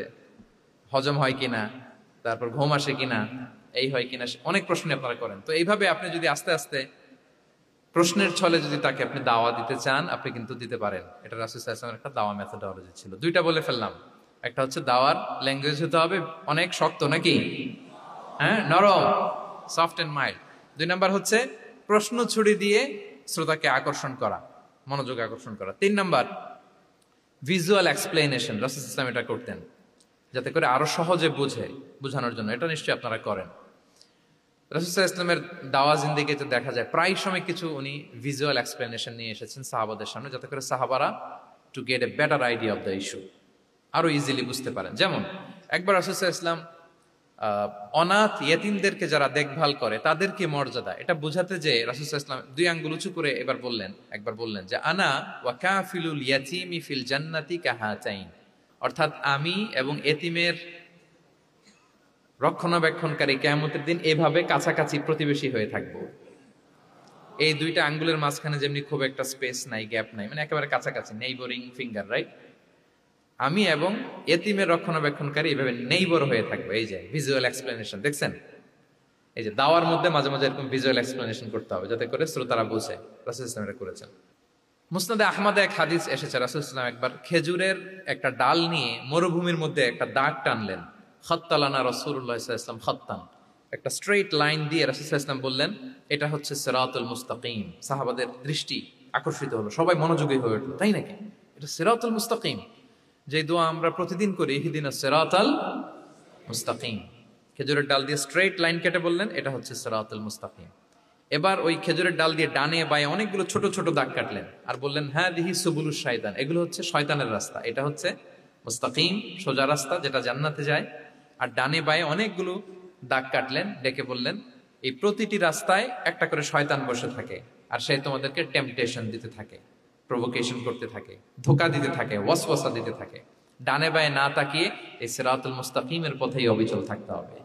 হজম হয় কিনা, তারপর ঘুম আসে কিনা, এই হয় কিনা, অনেক প্রশ্ন আপনারা করেন। তো এইভাবে আপনি যদি আস্তে আস্তে প্রশ্নের ছলে যদি তাকে আপনি দাওয়া দিতে চান, আপনি কিন্তু দিতে পারেন। এটা রাসূল সাল্লাল্লাহু আলাইহি ওয়াসাল্লামের একটা দাওয়া মেথোডোলজি ছিল। দুইটা বলে ফেললাম, একটা হচ্ছে দাওয়ার ল্যাঙ্গুয়েজ হতে হবে অনেক শক্ত, নাকি হ্যাঁ নরম, সফট এন্ড মাইল্ড। দুই নাম্বার হচ্ছে প্রশ্ন ছুড়ে দিয়ে শ্রোতাকে আকর্ষণ করা, মনোযোগ আকর্ষণ করা। তিন নাম্বার ভিজুয়াল এক্সপ্লেনেশন। রাসূল সাল্লাল্লাহু আলাইহি ওয়াসাল্লাম এটা করতেন যাতে করে আরো সহজে বোঝানোর জন্য। এটা নিশ্চয়ই আপনারা করেন। রাসূল সাল্লাল্লাহু আলাইহি ওয়াসাল্লামের দাওয়া জিন্দেগিতে দেখা যায় প্রায় সময় কিছু উনি ভিজুয়াল এক্সপ্লেনেশন নিয়ে এসেছেন সাহাবাদের সামনে, যাতে করে সাহাবারা to get a better idea of the issue, আরো ইজিলি বুঝতে পারেন। যেমন একবার রাসূল সাল্লাল্লাহু আলাইহি ওয়াসাল্লাম অনাথ ইয়েতিমদেরকে যারা দেখভাল করে তাদের কি মর্যাদা, এটা বোঝাতে যে রাসূল সাল্লাল্লাহু আলাইহি ওয়াসাল্লাম দুই আঙ্গুল উঁচু করে একবার বললেন যে আনা ওয়া কাফিলুল ইয়াতীমি ফিল জান্নাতি কাহাতাইন, অর্থাৎ আমি এবং এতিমের রক্ষণাবেক্ষণকারী কিয়ামতের দিন এভাবে কাছাকাছি প্রতিবেশী হয়ে থাকব। এই দুইটা আঙ্গুলের মাঝখানে যেমনি খুব একটা স্পেস নাই, গ্যাপ নাই, মানে একেবারে কাছাকাছি, নেইবরিং ফিঙ্গার, রাইট? আমি এবং এতিমের রক্ষণাবেক্ষণকারী এভাবে নেইবর হয়ে থাকবো। এই যে ভিজুয়াল এক্সপ্লেনেশন দেখছেন, এই যে দাওয়ার মধ্যে মাঝে মাঝে এরকম ভিজুয়াল এক্সপ্লেনেশন করতে হবে যাতে করে শ্রোতারা বুঝে। রাসূল সাল্লাল্লাহু আলাইহি ওয়াসাল্লাম এটা করেছেন। মুসনাদে আহমদে এক হাদিস এসেছে, রাসূল সাল্লাল্লাহু আলাইহি ওয়াসাল্লাম একবার খেজুরের একটা ডাল নিয়ে মরুভূমির মধ্যে একটা দাগ টানলেন। খাত্তালানা রাসূলুল্লাহ সাল্লাল্লাহু আলাইহি ওয়াসাল্লাম খাত্তান, একটা স্ট্রেইট লাইন দিয়ে রাসূল সাল্লাল্লাহু আলাইহি ওয়াসাল্লাম বললেন এটা হচ্ছে সিরাতুল মুস্তাকিম। সাহাবাদের দৃষ্টি আকর্ষিত হলো, সবাই মনোযোগী হয়ে উঠলো, তাই নাকি? এটা সিরাতুল মুস্তাকিম, যে দোয়া আমরা প্রতিদিন করি, ইহদিনাস সিরাতাল মুস্তাকিম। খেজুরের ডাল দিয়ে স্ট্রেইট লাইন কেটে বললেন এটা হচ্ছে সিরাতুল মুস্তাকিম। এবার ওই খেজুরের ডাল দিয়ে ডানে বায়ে অনেকগুলো ছোট ছোট দাগ কাটলেন আর বললেন হ্যাঁ দিহি সুবুলুশ শাইতান, এগুলো হচ্ছে শয়তানের রাস্তা, এটা হচ্ছে মুস্তাকিম সোজা রাস্তা যেটা জান্নাতে যায়। আর ডানে বায়ে অনেকগুলো দাগ কাটলেন, ডেকে বললেন এই প্রতিটি রাস্তায় একটা করে শয়তান বসে থাকে আর সে তোমাদেরকে টেম্পটেশন দিতে থাকে, প্রভোকেশন করতে থাকে, ধোঁকা দিতে থাকে, ওয়াসওয়াসা দিতে থাকে। ডানে বায়ে না তাকিয়ে এই সিরাতুল মুস্তাকিমের পথেই অবিচল থাকতে হবে।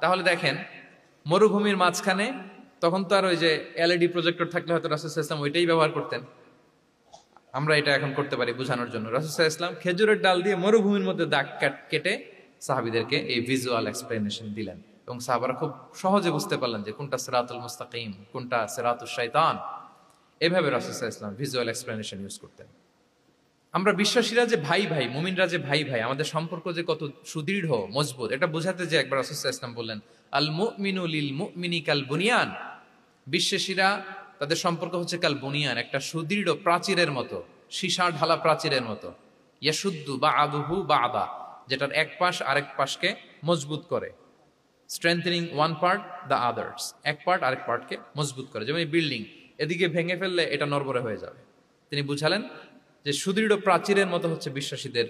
তাহলে দেখেন মরুভূমির মাঝখানে, তখন তো আর ওই যে এলইডি প্রজেক্টর থাকলে হয়তো রাসূল সাল্লাল্লাহু আলাইহি ওয়াসাল্লাম ওইটাই ব্যবহার করতেন, আমরা এটা এখন করতে পারি বোঝানোর জন্য। রাসূল সাল্লাল্লাহু আলাইহি ওয়াসাল্লাম খেজুরের ডাল দিয়ে মরুভূমির মধ্যে দাগ কেটে সাহাবীদেরকে এই ভিজুয়াল এক্সপ্লেনেশন দিলেন এবং সাহাবারা খুব সহজে বুঝতে পারলেন যে কোনটা সিরাতুল মুস্তাকিম, কোনটা সিরাতুশ শাইতান। এভাবে রাসূল সাল্লাল্লাহু আলাইহি ওয়াসাল্লাম ভিজুয়াল এক্সপ্লেনেশন ইউজ করতেন। আমরা বিশ্বাসীরা যে ভাই ভাই, মুমিনরা যে ভাই ভাই, আমাদের সম্পর্ক যে কত সুদৃঢ় মজবুত, এটা বোঝাতে যে একবার রাসূল সাল্লাল্লাহু আলাইহি ওয়াসাল্লাম বললেন আল মুমিনু লিল মুমিনি কাল বুনিয়ান, বিশ্বাসীরা তাদের সম্পর্ক হচ্ছে কাল বুনিয়ান, একটা সুদৃঢ় প্রাচীরের মতো, সীসা ঢালা প্রাচীরের মতো। ইয়াশুদ্দু বা'দুহু বা'দা, যেটার এক পাশ আরেক পাশকে মজবুত করে। Strengthening one part the others, এক পার্ট আরেক পার্টকে মজবুত করে। যেমন এই বিল্ডিং, এদিকে ভেঙে ফেললে এটা নড়বড়ে হয়ে যাবে। তিনি বুঝালেন যে সুদৃঢ় প্রাচীরের মতো হচ্ছে বিশ্বাসীদের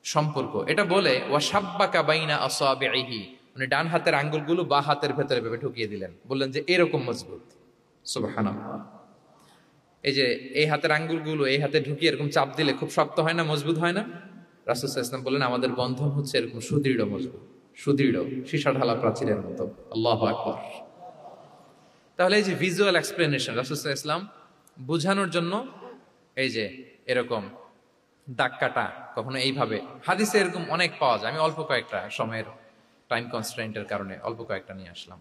সম্পর্ক। এটা বলে ওয়াসাব্বাকা বাইনা আসাবিহি, মানে ডান হাতের আঙ্গুলগুলো বা হাতের ভেতরে ভেবে ঢুকিয়ে দিলেন, বললেন যে এরকম মজবুত। সুবহানাল্লাহ। এই যে এই হাতের আঙ্গুলগুলো এই হাতে ঢুকিয়ে এরকম চাপ দিলে খুব শক্ত হয় না, মজবুত হয় না? রাসূল সাল্লাল্লাহু আলাইহি ওয়াসাল্লাম বললেন আমাদের বন্ধন হচ্ছে এরকম সুদৃঢ় মজবুত, সুদৃঢ় সীসা ঢালা প্রাচীরের মতো। আল্লাহু আকবার। তাহলে এই যে ভিজুয়াল এক্সপ্লেনেশন, রাসূল সাল্লাল্লাহু আলাইহি ওয়াসাল্লাম বুঝানোর জন্য এই যে এরকম দাগ কাটা, কখনো এইভাবে, হাদিসে এরকম অনেক পাওয়া যায়। আমি অল্প কয়েকটা, সময়ের টাইম কনস্ট্রেন্টের কারণে অল্প কয়েকটা নিয়ে আসলাম।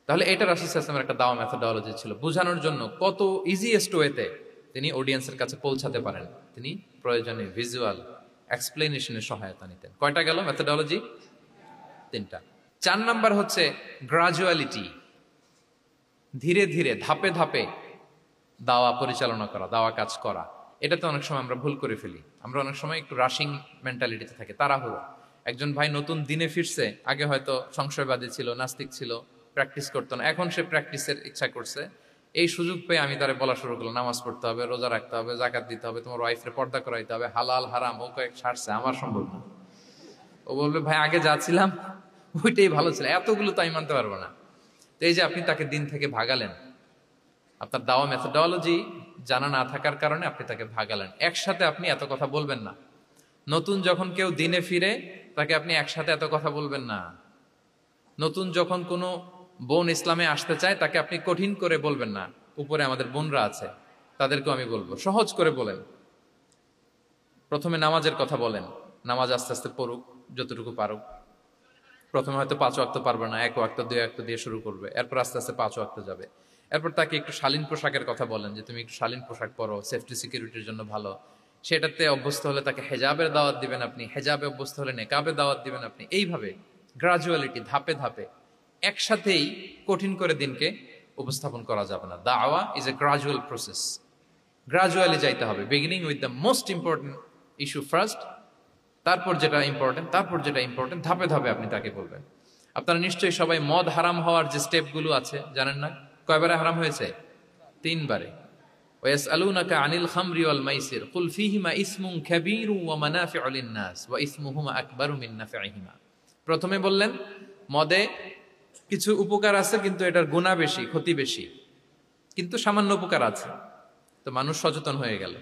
তাহলে এটা রাসূল সাল্লাল্লাহু আলাইহি ওয়াসাল্লামের একটা দাওয়া মেথোডোলজি ছিল, বোঝানোর জন্য কত ইজিয়েস্ট ওয়েতে তিনি অডিয়েন্সের কাছে পৌঁছাতে পারেন। তিনি প্রয়োজনে ভিজুয়াল এক্সপ্লেনেশনের সহায়তা নিতেন। কয়টা গেল মেথোডোলজি? 3টা। 4 নাম্বার হচ্ছে গ্রাজুয়ালিটি, ধীরে ধীরে ধাপে ধাপে দাওয়া পরিচালনা করা, দাওয়া কাজ করা। এটাতে অনেক সময় আমরা ভুল করে ফেলি। আমরা অনেক সময় একটু রাশিং মেন্টালিটিতে থাকি, তাড়াহুড়ো। একজন ভাই নতুন দিনে ফিরছে, আগে হয়তো সংশয়বাদী ছিল, নাস্তিক ছিল, প্র্যাকটিস করতো না, এখন সে প্র্যাকটিসের ইচ্ছা করছে। এই সুযোগ পেয়ে আমি তারে বলা শুরু করলাম নামাজ পড়তে হবে, রোজা রাখতে হবে, জাকাত দিতে হবে, তোমার ওয়াইফের পর্দা করাইতে হবে, হালাল হারাম ও কয়েক ছাড়ছে, আমার সম্ভব না। ও বলবে ভাই আগে যাচ্ছিলাম ওইটাই ভালো ছিল, এতগুলো তো আমি মানতে পারবো না। তো এই যে আপনি তাকে দিন থেকে ভাগালেন, আপনার দাওয়া মেথোডোলজি জানা না থাকার কারণে আপনি তাকে ভাগালেন। একসাথে আপনি এত কথা বলবেন না। নতুন যখন কেউ দিনে ফিরে তাকে আপনি একসাথে এত কথা বলবেন না। নতুন যখন কোনো বোন ইসলামে আসতে চায় তাকে আপনি কঠিন করে বলবেন না। উপরে আমাদের বোনরা আছে, তাদেরকেও আমি বলবো সহজ করে বলেন। প্রথমে নামাজের কথা বলেন, নামাজ আস্তে আস্তে পড়ুক যতটুকু পারুক। প্রথমে হয়তো 5 ওয়াক্ত পারবে না, 1 ওয়াক্ত 2 ওয়াক্ত দিয়ে শুরু করবে, এরপর আস্তে আস্তে 5 ওয়াক্ত যাবে। এরপর তাকে একটু শালীন পোশাকের কথা বলেন যে তুমি একটু শালীন পোশাক পরো, সেফটি সিকিউরিটির জন্য ভালো। সেটাতে অভ্যস্ত হলে তাকে হেজাবের দাওয়াত দিবেন আপনি, হেজাবে অভ্যস্ত হলে নেকাবের দাওয়াত দিবেন আপনি। এইভাবে গ্রাজুয়ালিটি, ধাপে ধাপে, একসাথেই কঠিন করে দিনকে উপস্থাপন করা যাবে না। দাওয়া is a gradual process, gradually যাইতে হবে। Beginning with the most important issue first, তারপর যেটা ইম্পর্টেন্ট, তারপর যেটা ইম্পর্টেন্ট, ধাপে ধাপে আপনি তাকে বলবেন। আপনারা নিশ্চয়ই সবাই মদ হারাম হওয়ার যে স্টেপগুলো আছে জানেন না? কয়বারে হারাম হয়েছে? 3 বারে। ওয়াসআলুনাকা আনিল খামরি ওয়াল মাইসির কুল ফীহিমা ইসমুন কাবীরু ওয়া মানাফিউ লিন-নাস ওয়া ইসমুহুমা আকবারু মিন নাফিহিমা। প্রথমে বললেন মদে কিছু উপকার আছে কিন্তু এটার গুনাহ বেশি, ক্ষতি বেশি, কিন্তু সামান্য উপকার আছে। তো মানুষ সচেতন হয়ে গেল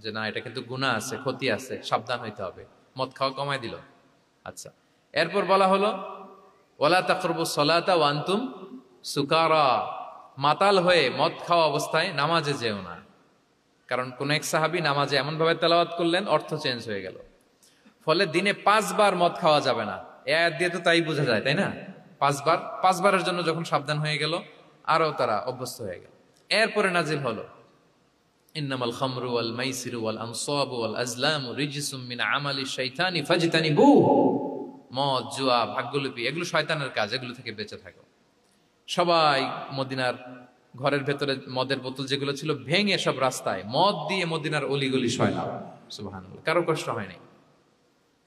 যে না, এটা কিন্তু গুনাহ আছে, ক্ষতি আছে, সাবধান হইতে হবে। মদ খাওয়া কমায় দিল। আচ্ছা, এরপর বলা হলো ওয়ালা তাকরাবুস সালাতা ওয়া আনতুম সুকারা, মাতাল হয়ে মদ খাওয়া অবস্থায় নামাজে যেও না। কারণ কোন এক সাহাবী নামাজে এমন ভাবে তেলাওয়াত করলেন অর্থ চেঞ্জ হয়ে গেল। ফলে দিনে 5 বার মদ খাওয়া যাবে না। এই আয়াত দিয়ে তো তাই বোঝা যায়, তাই না? 5 বারের জন্য যখন সাবধান হয়ে গেল, আরো তারা অভ্যস্ত হয়ে গেল। এরপরে নাজিল হলো ইন্নামাল খামরু ওয়াল মাইসিরু ওয়াল আনসাবু ওয়াল আজলামু রিজসুম মিন আমালিশ শাইতানি ফাজতানিবুহু। মদ, জুয়া, ভাগ্যলিপি এগুলো শয়তানের কাজ, এগুলো থেকে বেঁচে থাকো। সবাই মদিনার ঘরের ভেতরে মদের বোতল যেগুলো ছিল ভেঙে সব রাস্তায় মদ দিয়ে মদিনার অলিগলি শয়লাম। সুবহানাল্লাহ, কারো কষ্ট হয়নি,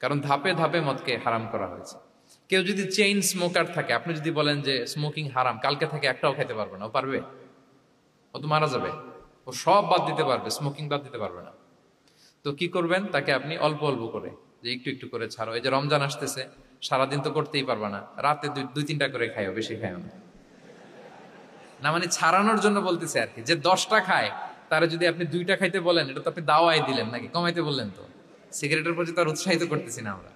কারণ ধাপে ধাপে মদকে হারাম করা হয়েছে। কেউ যদি চেইন স্মোকার থাকে, আপনি যদি বলেন যে স্মোকিং হারাম, কালকে থেকে একটাও খেতে পারবে না, ও পারবে? ও তো মারা যাবে। ও সব বাদ দিতে পারবে, স্মোকিং বাদ দিতে পারবে না। তো কি করবেন? তাকে আপনি অল্প অল্প করে, যে একটু একটু করে ছাড়ো। এই যে রমজান আসতেছে, সারাদিন তো করতেই পারবা না, রাতে 2-3টা করে খাইও, বেশি খাইও না। না মানে ছাড়ানোর জন্য বলতেছে আর কি। যে 10টা খায় তারা যদি আপনি 2টা খাইতে বলেন, এটা তো আপনি দাওয়াই দিলেন নাকি, কমাইতে বললেন তো। সিগারেটের প্রতি তার উৎসাহিত করতেছি না আমরা।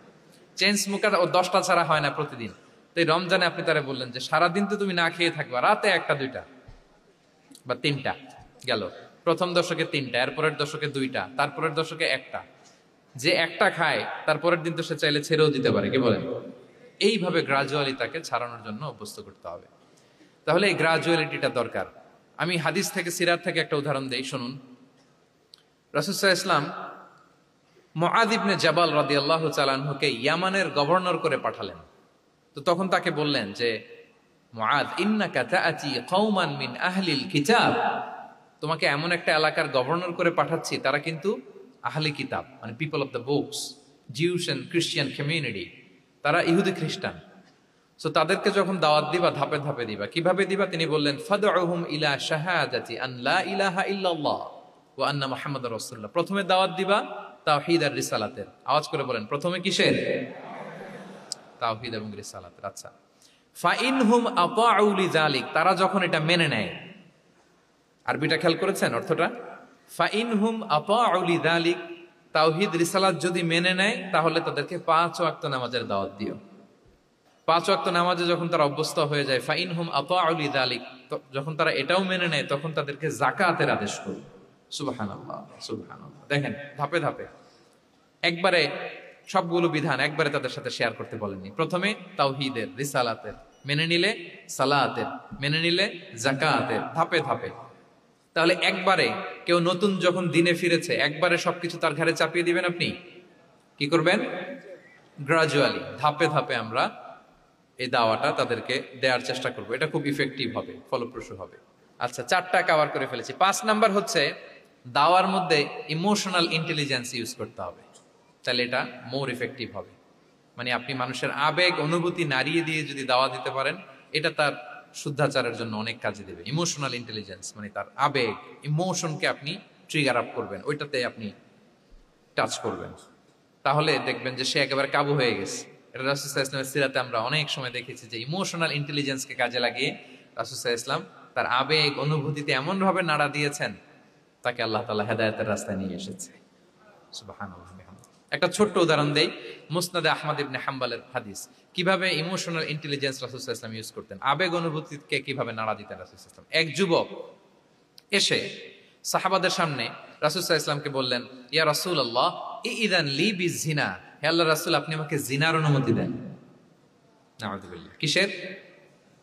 চেইন স্মোকার ও 10টা ছাড়া হয় না প্রতিদিন। তো এই রমজানে আপনি তারা বললেন যে সারাদিন তো তুমি না খেয়ে থাকবা, রাতে 1টা 2টা বা 3টা গেল। প্রথম দশকে 3টা, এরপরের দশকে 2টা, তারপরের দশকে 1টা। যে 1টা খায় তারপরের দিন তো সে চাইলে ছেড়েও দিতে পারে, কি বলেন? এইভাবে গ্রাজুয়ালি তাকে ছাড়ানোর জন্য অভ্যস্ত করতে হবে। তাহলে এই গ্রাজুয়ালিটিটা দরকার। আমি হাদিস থেকে, সিরাত থেকে একটা উদাহরণ দেই, শুনুন। রাসূল সাল্লাল্লাহু আলাইহি ওয়াসাল্লাম মুআয ইবনে জাবাল রাদিয়াল্লাহু তাআলা আনহুকে ইয়ামানের গভর্নর করে পাঠালেন। তো তখন তাকে বললেন যে মুআয, ইন্নাকা তাআতি কওমান মিন আহলিল কিতাব, তোমাকে এমন একটা এলাকার গভর্নর করে পাঠাচ্ছি, তারা কিন্তু আহলি কিতাব, মানে people of the books, Jews and Christian community, তারা ইহুদি খ্রিস্টান। সো তাদেরকে যখন দাওয়াত দিবা, ধাপে ধাপে দিবা। কিভাবে দিবা? তিনি বললেন ফাদউহুম ইলা শাহাদাতি আন লা ইলাহা ইল্লাল্লাহ ওয়া আন্না মুহাম্মাদুর রাসূলুল্লাহ। প্রথমে দাওয়াত দিবা তাওহীদ আর রিসালাতের। আওয়াজ করে বলেন, প্রথমে কিসের? তাওহীদ এবং রিসালাতের। আচ্ছা, ফাইনহুম আতাউ লিযালিক, তারা যখন এটা মেনে নেয়। আরবিটা খেয়াল করেছেন অর্থটা? ফাইনহুম আতাউ লিযালিক, তাওহীদ রিসালাত যদি মেনে নেয় তাহলে তাদেরকে 5 ওয়াক্ত নামাজের দাওয়াত দিও। 5 ওয়াক্ত নামাজে যখন তারা অভ্যস্ত হয়ে যায়, ফাইনহুম আতাউ লিযালিক, যখন তারা এটাও মেনে নেয় তখন তাদেরকে যাকাতের আদেশ করো। সুবহানাল্লাহ, সুবহানাল্লাহ। দেখেন ধাপে ধাপে, একবারে সবগুলো বিধান একবারে তাদের সাথে শেয়ার করতে বলেননি। প্রথমে তাওহীদের, রিসালাতের, মেনে নিলে সালাতের, মেনে নিলে যাকাতের, ধাপে ধাপে। তাহলে একবারে কেউ নতুন যখন দিনে ফিরেছে, একবারে সবকিছু তার ঘাড়ে চাপিয়ে দিবেন আপনি? কি করবেন? গ্রাজুয়ালি, ধাপে ধাপে আমরা এই দাওয়াটা তাদেরকে দেওয়ার চেষ্টা করব। এটা খুব ইফেক্টিভ হবে, ফলপ্রসূ হবে। আচ্ছা, 4টা কভার করে ফেলেছি। 5 নাম্বার হচ্ছে দাওয়ার মধ্যে ইমোশনাল ইন্টেলিজেন্স ইউজ করতে হবে, তাহলে এটা মোর ইফেক্টিভ হবে। মানে আপনি মানুষের আবেগ অনুভূতি নাড়িয়ে দিয়ে যদি দাওয়া দিতে পারেন, এটা তার শুদ্ধাচারের জন্য অনেক কাজে দেবে। ইমোশনাল ইন্টেলিজেন্স মানে তার আবেগ, ইমোশনকে আপনি ট্রিগার আপ করবেন, ওইটাতে আপনি টাচ করবেন, তাহলে দেখবেন যে সে একেবারে কাবু হয়ে গেছে। এটা রাসূল সাল্লাল্লাহু আলাইহি ওয়াসাল্লামের সিরাতে আমরা অনেক সময় দেখেছি যে ইমোশনাল ইন্টেলিজেন্সকে কাজে লাগিয়ে রাসূল সাল্লাল্লাহু আলাইহি ওয়াসাল্লাম তার আবেগ অনুভূতিতে এমন ভাবে নাড়া দিয়েছেন, তাকে আল্লাহ তাআলা হেদায়েতের রাস্তায় নিয়ে এসেছে। সুবহানাল্লাহ। একটা ছোট্ট উদাহরণ দেই, মুসনাদে আহমদ ইবনে হাম্বলের হাদিস, কিভাবে ইমোশনাল ইন্টেলিজেন্স রাসূল সাল্লাল্লাহু আলাইহি ওয়াসাল্লাম ইউজ করতেন, আবেগ অনুভূতিকে কিভাবে নাড়া দিতেন রাসূল সাল্লাল্লাহু আলাইহি ওয়াসাল্লাম। এক যুবক এসে সাহাবাদের সামনে রাসূল সাল্লাল্লাহু আলাইহি ওয়াসাল্লামকে বললেন, ইয়া রাসূলুল্লাহ ইযান লি বিজিনা, হে আল্লাহর রাসূল আপনি আমাকে জিনার অনুমতি দেন। নাউযুবিল্লাহ। কিসের?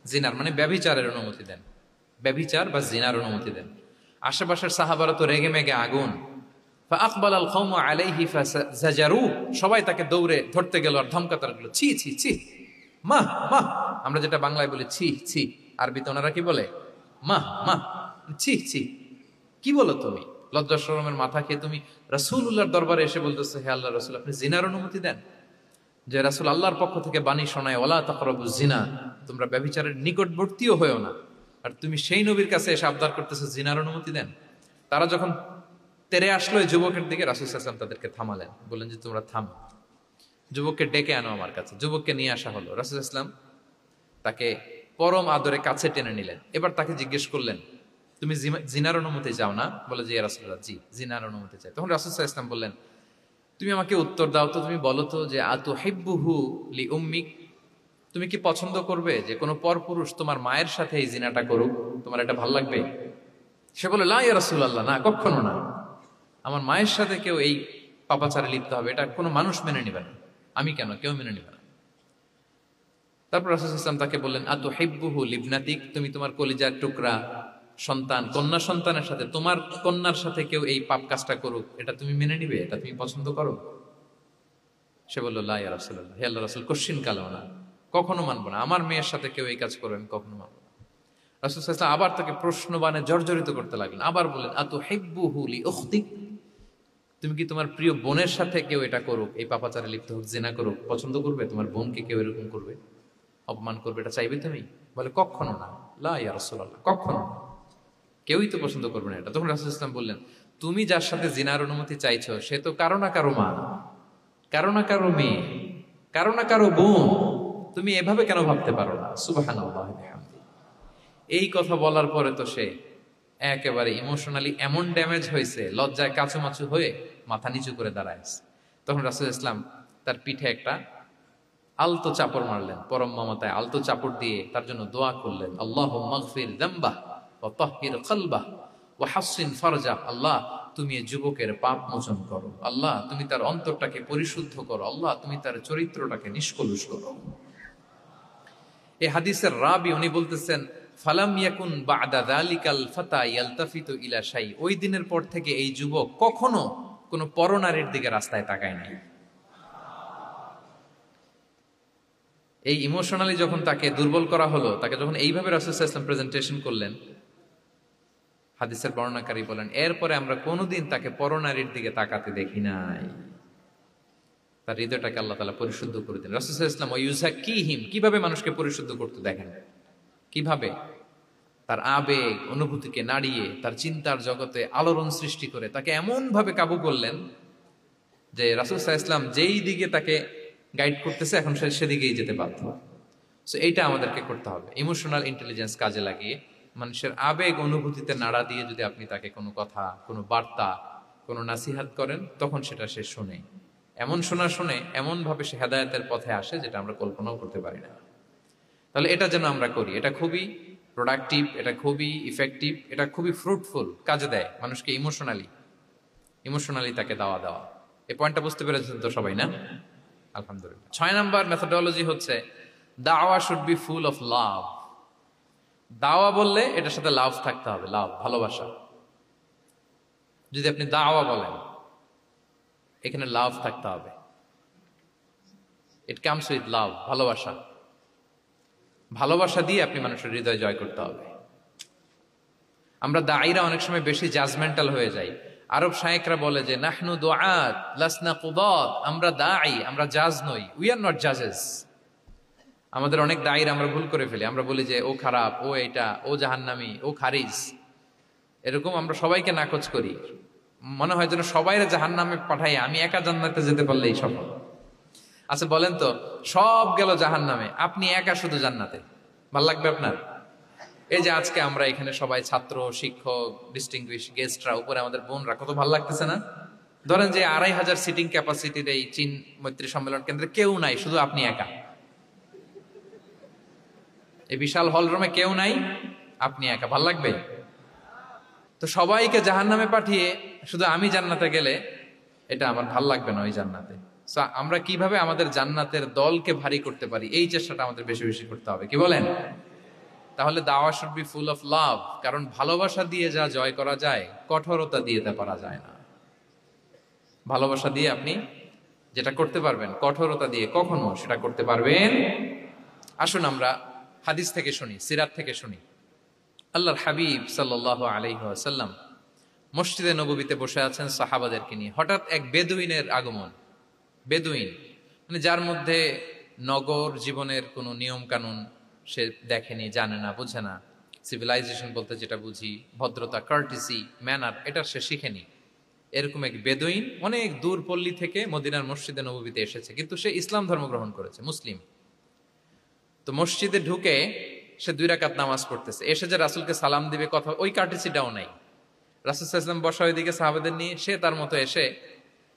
জিনার, মানে ব্যভিচারের অনুমতি দেন। ব্যভিচার বা জিনার অনুমতি দেন। আশেপাশের সাহাবারা তো রেগে মেগে আগুন। ফাআকবাল আল কওমু আলাইহি ফাজাজারু, সবাই তাকে দৌড়ে ধরতে গেল আর ধমকাতে লাগলো, ছি ছি ছি, মাহ মাহ। আমরা যেটা বাংলায় বলি ছি ছি, আরবিতে ওনারা কি বলে? মাহ মাহ, ছি ছি। কি বলো তুমি? লজ্জা শরমের মাথা খেয়ে তুমি রাসূলুল্লাহর দরবারে এসে বলতেছো, হে আল্লাহর রাসূল আপনি জিনার অনুমতি দেন। যে রাসূল আল্লাহর পক্ষ থেকে বাণী শোনায়, ওয়ালা তাকরাবুজ জিনা, তোমরা ব্যভিচারের নিকটবর্তীও হয়ো না, আর তুমি সেই নবীর কাছে এসে আবদার করতেছো জিনার অনুমতি দেন। তারা যখন তেরে আসলো এই যুবকের দিকে, রাসূল সাল্লাল্লাহু আলাইহি ওয়াসাল্লাম তাদেরকে থামালেন, বললেন যে তোমরা থামো, যুবককে ডেকে আনো আমার কাছে। যুবককে নিয়ে আসা হলো। রাসূল সাল্লাল্লাহু আলাইহি ওয়াসাল্লাম তাকে পরম আদরে কাছে টেনে নিলেন। এবার তাকে জিজ্ঞেস করলেন, তুমি জিনার অনুমতি চাও না? বলে যে ইয়া রাসূলুল্লাহ, জি জিনার অনুমতি চাই। তখন রাসূল সাল্লাল্লাহু আলাইহি ওয়াসাল্লাম বললেন, তুমি আমাকে উত্তর দাও তো, তুমি বলো তো যে আতুহিব্বুহু লি উম্মিক, তুমি কি পছন্দ করবে যে কোনো পরপুরুষ তোমার মায়ের সাথে এই জিনাটা করুক? তোমার এটা ভালো লাগবে? সে বলে লা ইয়া রাসূলুল্লাহ, না কখনো না, আমার মায়ের সাথে কেউ এই পাপাচারে লিপ্ত হবে এটা কোনো মানুষ মেনে নেবে না। আমি কেন, কেউ মেনে নেবে না। তারপর রাসূল সাল্লাল্লাহু আলাইহি ওয়াসাল্লাম তাকে বললেন, আতুহিব্বুহু লিবনাতিক, তুমি তোমার কলিজার টুকরা সন্তান, কন্যা সন্তানের সাথে, তোমার কন্যার সাথে কেউ এই পাপ কাজটা করুক, এটা তুমি মেনে নিবে? এটা তুমি পছন্দ করো? সে বলল লা ইয়া রাসূলুল্লাহ, হে আল্লাহর রাসূল কখনো কালেও না, কখনো মানবো না, আমার মেয়ের সাথে কেউ এই কাজ করবে আমি কখনো মানবো না। রাসূল সাল্লাল্লাহু আলাইহি ওয়াসাল্লাম আবার তাকে প্রশ্নবাণে জর্জরিত করতে লাগলেন, আবার বললেন, আতুহিব্বুহু লি উখতিক, তুমি কি তোমার প্রিয় বোনের সাথে কেউ এটা করুক, এই পাপাচারে লিপ্ত হোক, জিনা করুক, পছন্দ করবে? তোমার বোনকে কেউ এরকম করবে, অপমান করবে, এটা চাইবে তুমি? বলে কখনো না, লা ইয়া রাসূলুল্লাহ, কখনো না, কেউই তো পছন্দ করবে না এটা। তখন রাসূল সাল্লাল্লাহু আলাইহি ওয়াসাল্লাম বললেন, তুমি যার সাথে জিনার অনুমতি চাইছো সে তো কারো না কারো মা, কারো না কারো মেয়ে, কারো না কারো বোন, তুমি এভাবে কেন ভাবতে পারো না? সুবহানাল্লাহ বিহামদি। এই কথা বলার পরে তো সে একেবারে ইমোশনালি এমন ড্যামেজ হয়েছে, লজ্জায় কাচুমাচু হয়ে মাথা নিচু করে দাঁড়ায়ছে। তখন রাসূল ইসলাম তার পিঠে একটা আলতো চাপড় মারলেন, পরম মমতায় আলতো চাপড় দিয়ে তার জন্য দোয়া করলেন, আল্লাহুম্মা গফির যামবাহ ওয়া তাহহির কলবাহ ওয়া হাসসিন ফারজাহ, আল্লাহ তুমি এই যুবকের পাপ মোচন করো, আল্লাহ তুমি তার অন্তরটাকে পরিশুদ্ধ করো, আল্লাহ তুমি তার চরিত্রটাকে নিষ্কলুষ করো। এই হাদিসের রাবি উনি বলতেছেন, ফালাম ইয়াকুন বা'দা যালিকাল ফাতা ইয়ালতাফিতু ইলা শাই, ওই দিনের পর থেকে এই যুবক কখনো কোনো পরনারীর দিকে রাস্তায় তাকায় নাই। এই ইমোশনালি যখন তাকে দুর্বল করা হলো, তাকে যখন এইভাবে রাসূল সাল্লাল্লাহু আলাইহি ওয়াসাল্লাম প্রেজেন্টেশন করলেন, হাদিসের বর্ণনাকারী বলেন এরপরে আমরা কোনোদিন তাকে পরনারীর দিকে তাকাতে দেখি নাই। তার হৃদয়টাকে আল্লাহ তাআলা পরিশুদ্ধ করে দিলেন। রাসূল সাল্লাল্লাহু আলাইহি ওয়াসাল্লাম ওয়ায়ুযাক্কিহিম, কিভাবে মানুষকে পরিশুদ্ধ করতে দেখেন, কিভাবে তার আবেগ অনুভূতিকে নাড়িয়ে তার চিন্তার জগতে আলোড়ন সৃষ্টি করে তাকে এমন ভাবে কাবু করলেন যে রাসূল সাল্লাল্লাহু আলাইহি ওয়াসাল্লাম যেই দিকে তাকে গাইড করতেছে এখন সে সেদিকেই যেতে বাধ্য। সো এইটা আমাদেরকে করতে হবে, ইমোশনাল ইন্টেলিজেন্স কাজে লাগিয়ে মানুষের আবেগ অনুভূতিতে নাড়া দিয়ে যদি আপনি তাকে কোনো কথা, কোনো বার্তা, কোনো নাসিহাত করেন, তখন সেটা সে শোনে। এমন শুনে এমন ভাবে সে হেদায়েতের পথে আসে যেটা আমরা কল্পনাও করতে পারি না। তাহলে এটা যেন আমরা করি, এটা খুবই প্রোডাক্টিভ, এটা খুবই ইফেক্টিভ, এটা খুবই ফ্রুটফুল, কাজে দেয় মানুষকে ইমোশনালি তাকে দেওয়া। এই পয়েন্টটা বুঝতে পেরেছেন তো সবাই, না? আলহামদুলিল্লাহ। 6 নাম্বার মেথোডোলজি হচ্ছে দাওয়া should be full of love. দাওয়া বললে এটার সাথে লাভ থাকতে হবে, লাভ, ভালোবাসা। যদি আপনি দাওয়া বলেন এখানে লাভ থাকতে হবে, ইট কামস উইথ লাভ, ভালোবাসা। ভালোবাসা দিয়ে আপনি মানুষের হৃদয় জয় করতে হবে। আমরা দায়ীরা অনেক সময় বেশি জাজমেন্টাল হয়ে যাই। আরব শায়েকরা বলে যে নাহনু দুআত লাসনা কুদাত, আমরা দায়ী, আমরা জাজ নই, উই আর নট জাজেস। আমাদের অনেক দায়ীরা আমরা ভুল করে ফেলি, আমরা বলি যে ও খারাপ, ও এটা, ও জাহান্নামী, ও খারিজ, এরকম আমরা সবাইকে নাকচ করি। মনে হয় যেন সবাইরে জাহান্নামে পাঠাই, আমি একা জান্নাতে যেতে পারলেই সফল। আচ্ছা বলেন তো, সব গেল জাহান্নামে, আপনি একা শুধু জান্নাতে, ভাল লাগবে আপনার? এই যে আজকে আমরা এখানে সবাই ছাত্র, শিক্ষক, ডিস্টিংগুইশ গেস্টরা, উপরে আমাদের বোনরা, কত ভালো লাগতেছে না? ধরেন যে 2500 সিটিং ক্যাপাসিটির এই চীন মৈত্রী সম্মেলন কেন্দ্রে কেউ নাই, শুধু আপনি একা। এই বিশাল হল রুমে কেউ নাই, আপনি একা। ভাল লাগবে? তো সবাইকে জাহান্নামে পাঠিয়ে শুধু আমি জান্নাতে গেলে এটা আমার ভাল লাগবে না ওই জান্নাতে। আমরা কিভাবে আমাদের জান্নাতের দলকে ভারী করতে পারি, এই চেষ্টাটা আমাদের বেশি বেশি করতে হবে, কি বলেন? তাহলে দাওয়া should be full of love, কারণ ভালোবাসা দিয়ে যা জয় করা যায়, কঠোরতা দিয়ে তা পারা যায় না। ভালোবাসা দিয়ে আপনি যেটা করতে পারবেন, কঠোরতা দিয়ে কখনো সেটা করতে পারবেন। আসুন আমরা হাদিস থেকে শুনি, সিরাত থেকে শুনি। আল্লাহর হাবিব সাল্লাল্লাহু আলাইহি ওয়াসাল্লাম মসজিদে নববীতে বসে আছেন সাহাবাদেরকে নিয়ে। হঠাৎ এক বেদুইনের আগমন। বেদুইন মানে যার মধ্যে নগর জীবনের কোনো নিয়ম কানুন সে দেখেনি, জানে না, বুঝে না। সিভিলাইজেশন বলতে যেটা বুঝি, ভদ্রতা, কার্টিসি, ম্যানার, এটা সে শিখেনি। এরকম এক বেদুইন অনেক দূর পল্লী থেকে মদিনার মসজিদে নববীতে এসেছে, কিন্তু সে ইসলাম ধর্ম গ্রহণ করেছে, মুসলিম। তো মসজিদে ঢুকে সে 2 রাকাত নামাজ পড়তেছে। এসে যে রাসূলকে সালাম দিবে, কথা, ওই কার্টিসিটাও নাই। রাসূল সাল্লাল্লাহু আলাইহি ওয়াসাল্লাম বসা ওইদিকে সাহাবাদের নিয়ে, সে তার মতো এসে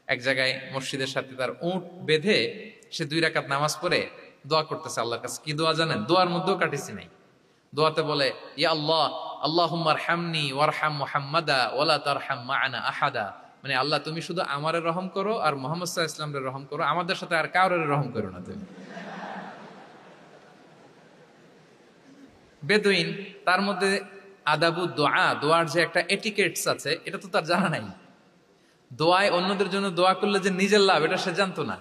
এক জায়গায় মসজিদের সাথে তার উট বেঁধে সে 2 রাকাত নামাজ পড়ে দোয়া করতেছে আল্লাহর কাছে। কি দোয়া জানেন? দোয়ার মধ্যেও কাটিসি নাই। দোয়াতে বলে, ইয়া আল্লাহ, আল্লাহুম্মা আরহামনি ওয়ারহাম মুহাম্মাদা ওয়ালা তারহাম মা'ানা আহাদা। মানে আল্লাহ, তুমি শুধু আমারে রহম করো আর মুহাম্মদ সাল্লাল্লাহু আলাইহি ওয়াসাল্লামের রহম করো, আমাদের সাথে আর কাউরে রহম করো না তুমি। বেদুইন, তার মধ্যে আদাবু দোয়া, দোয়ার যে একটা এটিকেটস আছে, এটা তো তার জানা নাই। দোয়ায় অন্যদের জন্য দোয়া করলে যে নিজের লাভ, এটা সে জানতো না।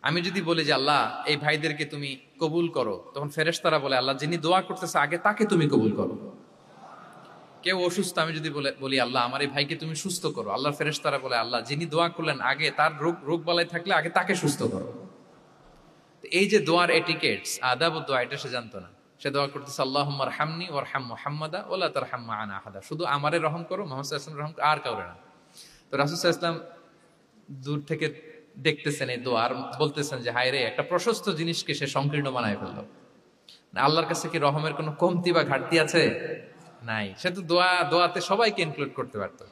আমি যদি বলি যে আল্লাহ এই ভাইদেরকে তুমি কবুল করো, তখন ফেরেশতারা বলে আল্লাহ যিনি দোয়া করতেছে আগে তাকে তুমি কবুল করো। কেউ অসুস্থ, আমি যদি বলি আল্লাহ আমার এই ভাইকে তুমি সুস্থ করো, আল্লাহর ফেরেশতারা বলে আল্লাহ যিনি দোয়া করলেন আগে তার রোগ বালাই থাকলে আগে তাকে সুস্থ করো। এই যে দোয়ার এটিকেটস, আদাব ও দোয়া, এটা সে জানতো না। সে দোয়া করতেছে আল্লাহুম্মা আরহামনি ওয়ারহাম মুহাম্মাদা ওয়ালা তারহাম মা'ানা আহাদা, শুধু আমারে রহম করো, মুহাম্মদ সাল্লাল্লাহু আলাইহি ওয়াসাল্লাম রহম করো, আর কাউরে না। তো রাসূল সাল্লাল্লাহু আলাইহি ওয়াসাল্লাম দূর থেকে দেখতেছেন এই দোয়া আর বলতেছেন যে হায় রে, একটা প্রশস্ত জিনিসকে সে সংকীর্ণ বানায় ফেললো। আল্লাহর কাছে কি রহমের কোনো কমতি বা ঘাটতি আছে? নাই। সে তো দোয়াতে সবাইকে ইনক্লুড করতে পারতো।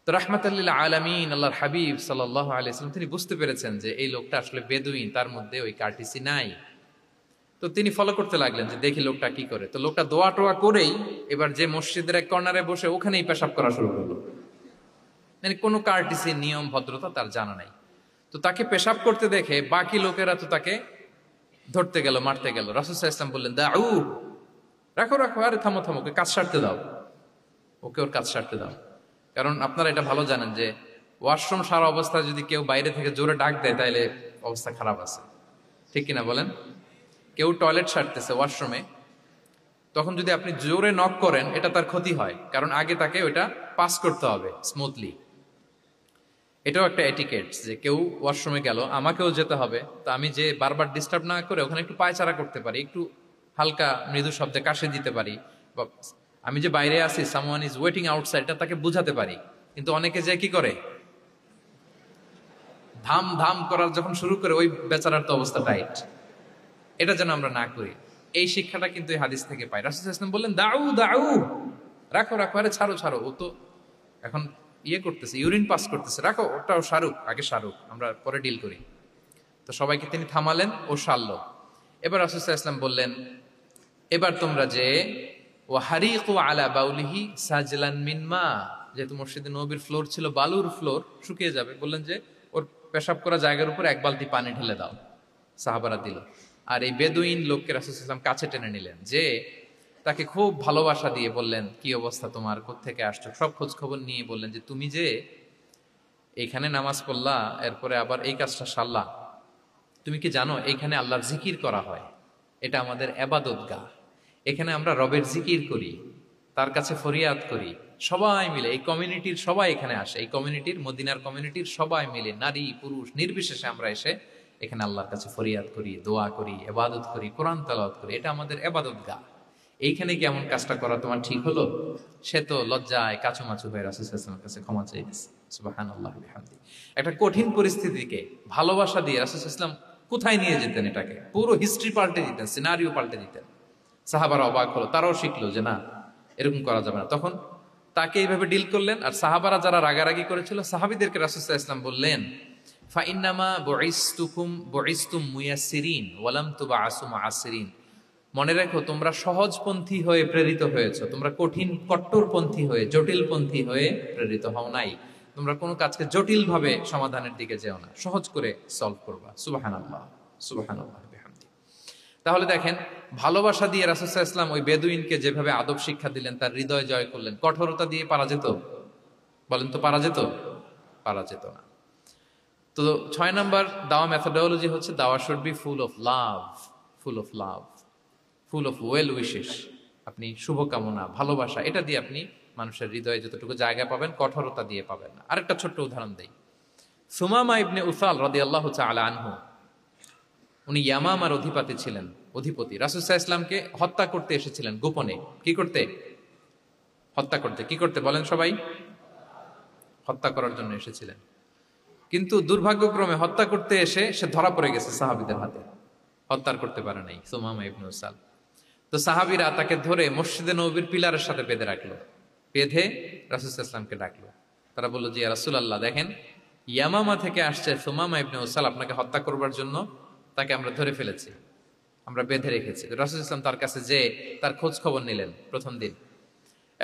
তো রাহমাতাল লিল আলামিন আল্লাহর হাবিব সাল্লাল্লাহু আলাইহি ওয়াসাল্লাম তিনি বুঝতে পেরেছেন যে এই লোকটা আসলে বেদুইন, তার মধ্যে ওই কার্টিসি নাই। তো তিনি ফলো করতে লাগলেন যে দেখি লোকটা কি করে। তো লোকটা দোয়া টোয়া করেই এবার যে মসজিদের এক কর্নারে বসে ওখানেই পেশাব করা শুরু করলো। মানে কোনো কার্টিসি, নিয়ম, ভদ্রতা তার জানা নাই। তো তাকে পেশাব করতে দেখে বাকি লোকেরা তো তাকে ধরতে গেল, মারতে গেল। রাসূল সাল্লাল্লাহু আলাইহি ওয়াসাল্লাম বললেন, দাউ, রাখো রাখো, আরে থামো থামো, ওকে কাজ সারতে দাও, ওকে ওর কাজ সারতে দাও। কারণ আপনারা এটা ভালো জানেন যে ওয়াশরুম সারা অবস্থায় যদি কেউ বাইরে থেকে জোরে ডাক দেয় তাহলে অবস্থা খারাপ আছে, ঠিক কিনা বলেন? কেউ টয়লেট সারতেছে ওয়াশরুমে, তখন যদি আপনি জোরে নক করেন এটা তার ক্ষতি হয়, কারণ আগে তাকে ওইটা পাস করতে হবে স্মুথলি। এটাও একটা এটিকেট যে কেউ ওয়াশরুমে গেল, আমাকেও যেতে হবে, তো আমি যে বারবার ডিস্টার্ব না করে ওখানে একটু পায়চারা করতে পারি, একটু হালকা মৃদু শব্দে কাশে দিতে পারি, বা আমি যে বাইরে আছি, সামওয়ান ইজ ওয়েটিং আউটসাইড, এটা তাকে বুঝাতে পারি। কিন্তু অনেকে যে কি করে, ধাম ধাম করার যখন শুরু করে ওই বেচারার তো অবস্থা টাইট। এটা যেন আমরা না করি, এই শিক্ষাটা কিন্তু এই হাদিস থেকে পাই। রাসূল সাল্লাল্লাহু আলাইহি ওয়াসাল্লাম বললেন, দাউ দাউ, রাখো রাখো, আরে ছাড়ো ছাড়ো, ও তো এখন করতেছে, ইউরিন পাস করতেছে, রাখো, ওটাও সারুক, আগে সারুক, আমরা পরে ডিল করি। তো সবাইকে তিনি থামালেন, ও সারলো। এবার রাসূল সাল্লাল্লাহু আলাইহি ওয়াসাল্লাম বললেন, এবার তোমরা যে ওয়া হারিকু আলা বাউলিহি সাজলান মিন মা, যেহেতু মসজিদে নববীর ফ্লোর ছিল বালুর ফ্লোর, শুকিয়ে যাবে, বললেন যে ওর পেশাব করা জায়গার উপর 1 বালতি পানি ঢেলে দাও। সাহাবারা দিল। আর এই বেদুইন লোককে রাসূল সাল্লাল্লাহু আলাইহি ওয়াসাল্লাম কাছে টেনে নিলেন, যে তাকে খুব ভালোবাসা দিয়ে বললেন, কি অবস্থা তোমার, কোত্থেকে আসছো, সব খোঁজ খবর নিয়ে বললেন যে তুমি যে এইখানে নামাজ পড়লা, এরপরে আবার এই কাজটা সারলা, তুমি কি জানো এইখানে আল্লাহর জিকির করা হয়, এটা আমাদের ইবাদতগাহ, এখানে আমরা রবের জিকির করি, তার কাছে ফরিয়াদ করি, সবাই মিলে এই কমিউনিটির সবাই এখানে আসে, এই কমিউনিটির, মদিনার কমিউনিটির সবাই মিলে, নারী পুরুষ নির্বিশেষে আমরা এসে এখানে আল্লাহর কাছে ফরিয়াদ করি, দোয়া করি, ইবাদত করি, কোরআন তেলাওয়াত করি, এটা আমাদের ইবাদতগাহ। এইখানে কি এমন কাজটা করা তোমার ঠিক হলো? সে তো লজ্জায় কাচুমাচু হয়ে রাসূল সাল্লাল্লাহু আলাইহি ওয়াসাল্লামের কাছে ক্ষমা চাইছে। সুবহানাল্লাহ ওয়া বিহামদিহি। একটা কঠিন পরিস্থিতিকে ভালোবাসা দিয়ে রাসূল সাল্লাল্লাহু আলাইহি ওয়াসাল্লাম কোথায় নিয়ে যেতেন, এটাকে পুরো হিস্ট্রি পাল্টে দিতেন, সিনারিও পাল্টে দিতেন। সাহাবারা অবাক হলো, তারাও শিখলো যে না, এরকম করা যাবে না। তখন তাকে এইভাবে ডিল করলেন। আর সাহাবারা যারা রাগারাগি করেছিল, সাহাবীদেরকে রাসূল সাল্লাল্লাহু আলাইহি ওয়াসাল্লাম বললেন, ফাইন্নামা বুইসতুম মুয়াসসিরিন ওয়া লাম তুবআসু মুআসসিরিন। মনে রাখো, তোমরা সহজপন্থী হয়ে প্রেরিত হয়েছো, তোমরা কঠিন কট্টরপন্থী হয়ে, জটিলপন্থী হয়ে প্রেরিত হও নাই। তোমরা কোনো কাজকে জটিলভাবে সমাধানের দিকে যেও না, সহজ করে সলভ করবা। সুবহানাল্লাহ, সুবহানাল্লাহ বিহামদি। তাহলে দেখেন, ভালোবাসা দিয়ে রাসূল সাল্লাল্লাহু আলাইহি ওয়াসাল্লাম ওই বেদুইনকে যেভাবে আদব শিক্ষা দিলেন, তার হৃদয় জয় করলেন, কঠোরতা দিয়ে পারা যেত? বলেন তো, পারা যেত? পারা যেত না। তো 6 নাম্বার দাওয়া মেথোডোলজি হচ্ছে, দাওয়া should be full of love, full of love, full of well wishes. আপনি শুভকামনা, ভালোবাসা, এটা দিয়ে আপনি মানুষের হৃদয়ে যতটুকু জায়গা পাবেন, কঠোরতা দিয়ে পাবেন না। আরেকটা ছোট্ট উদাহরণ দেই। সুমামা ইবনে উসাল রাদিয়াল্লাহু তাআলা আনহু, উনি ইয়ামামার অধিপতি ছিলেন। অধিপতি রাসূল সাল্লাল্লাহু আলাইহি ওয়াসাল্লামকে হত্যা করতে এসেছিলেন গোপনে। কি করতে? হত্যা করতে। কি করতে বলেন সবাই? হত্যা করার জন্য এসেছিলেন। কিন্তু দুর্ভাগ্যক্রমে হত্যা করতে এসে সে ধরা পড়ে গেছে সাহাবীদের হাতে, হত্যা করতে পারে নাই সুমামা ইবনে উসাল। তো সাহাবীরা তাকে ধরে মসজিদে নববীর পিলারের সাথে বেঁধে রাখলো। বেঁধে রাসূল সাল্লাল্লাহু আলাইহি ওয়াসাল্লামকে ডাকলো। তারা বলল, যে ইয়া রাসূলুল্লাহ, দেখেন ইয়ামামা থেকে আসছে সুমামা ইবনে উসাল আপনাকে হত্যা করবার জন্য, তাকে আমরা ধরে ফেলেছি, আমরা বেঁধে রেখেছি। রাসূল সাল্লাল্লাহু আলাইহি ওয়াসাল্লাম তার কাছে যে তার খোঁজ খবর নিলেন প্রথম দিন,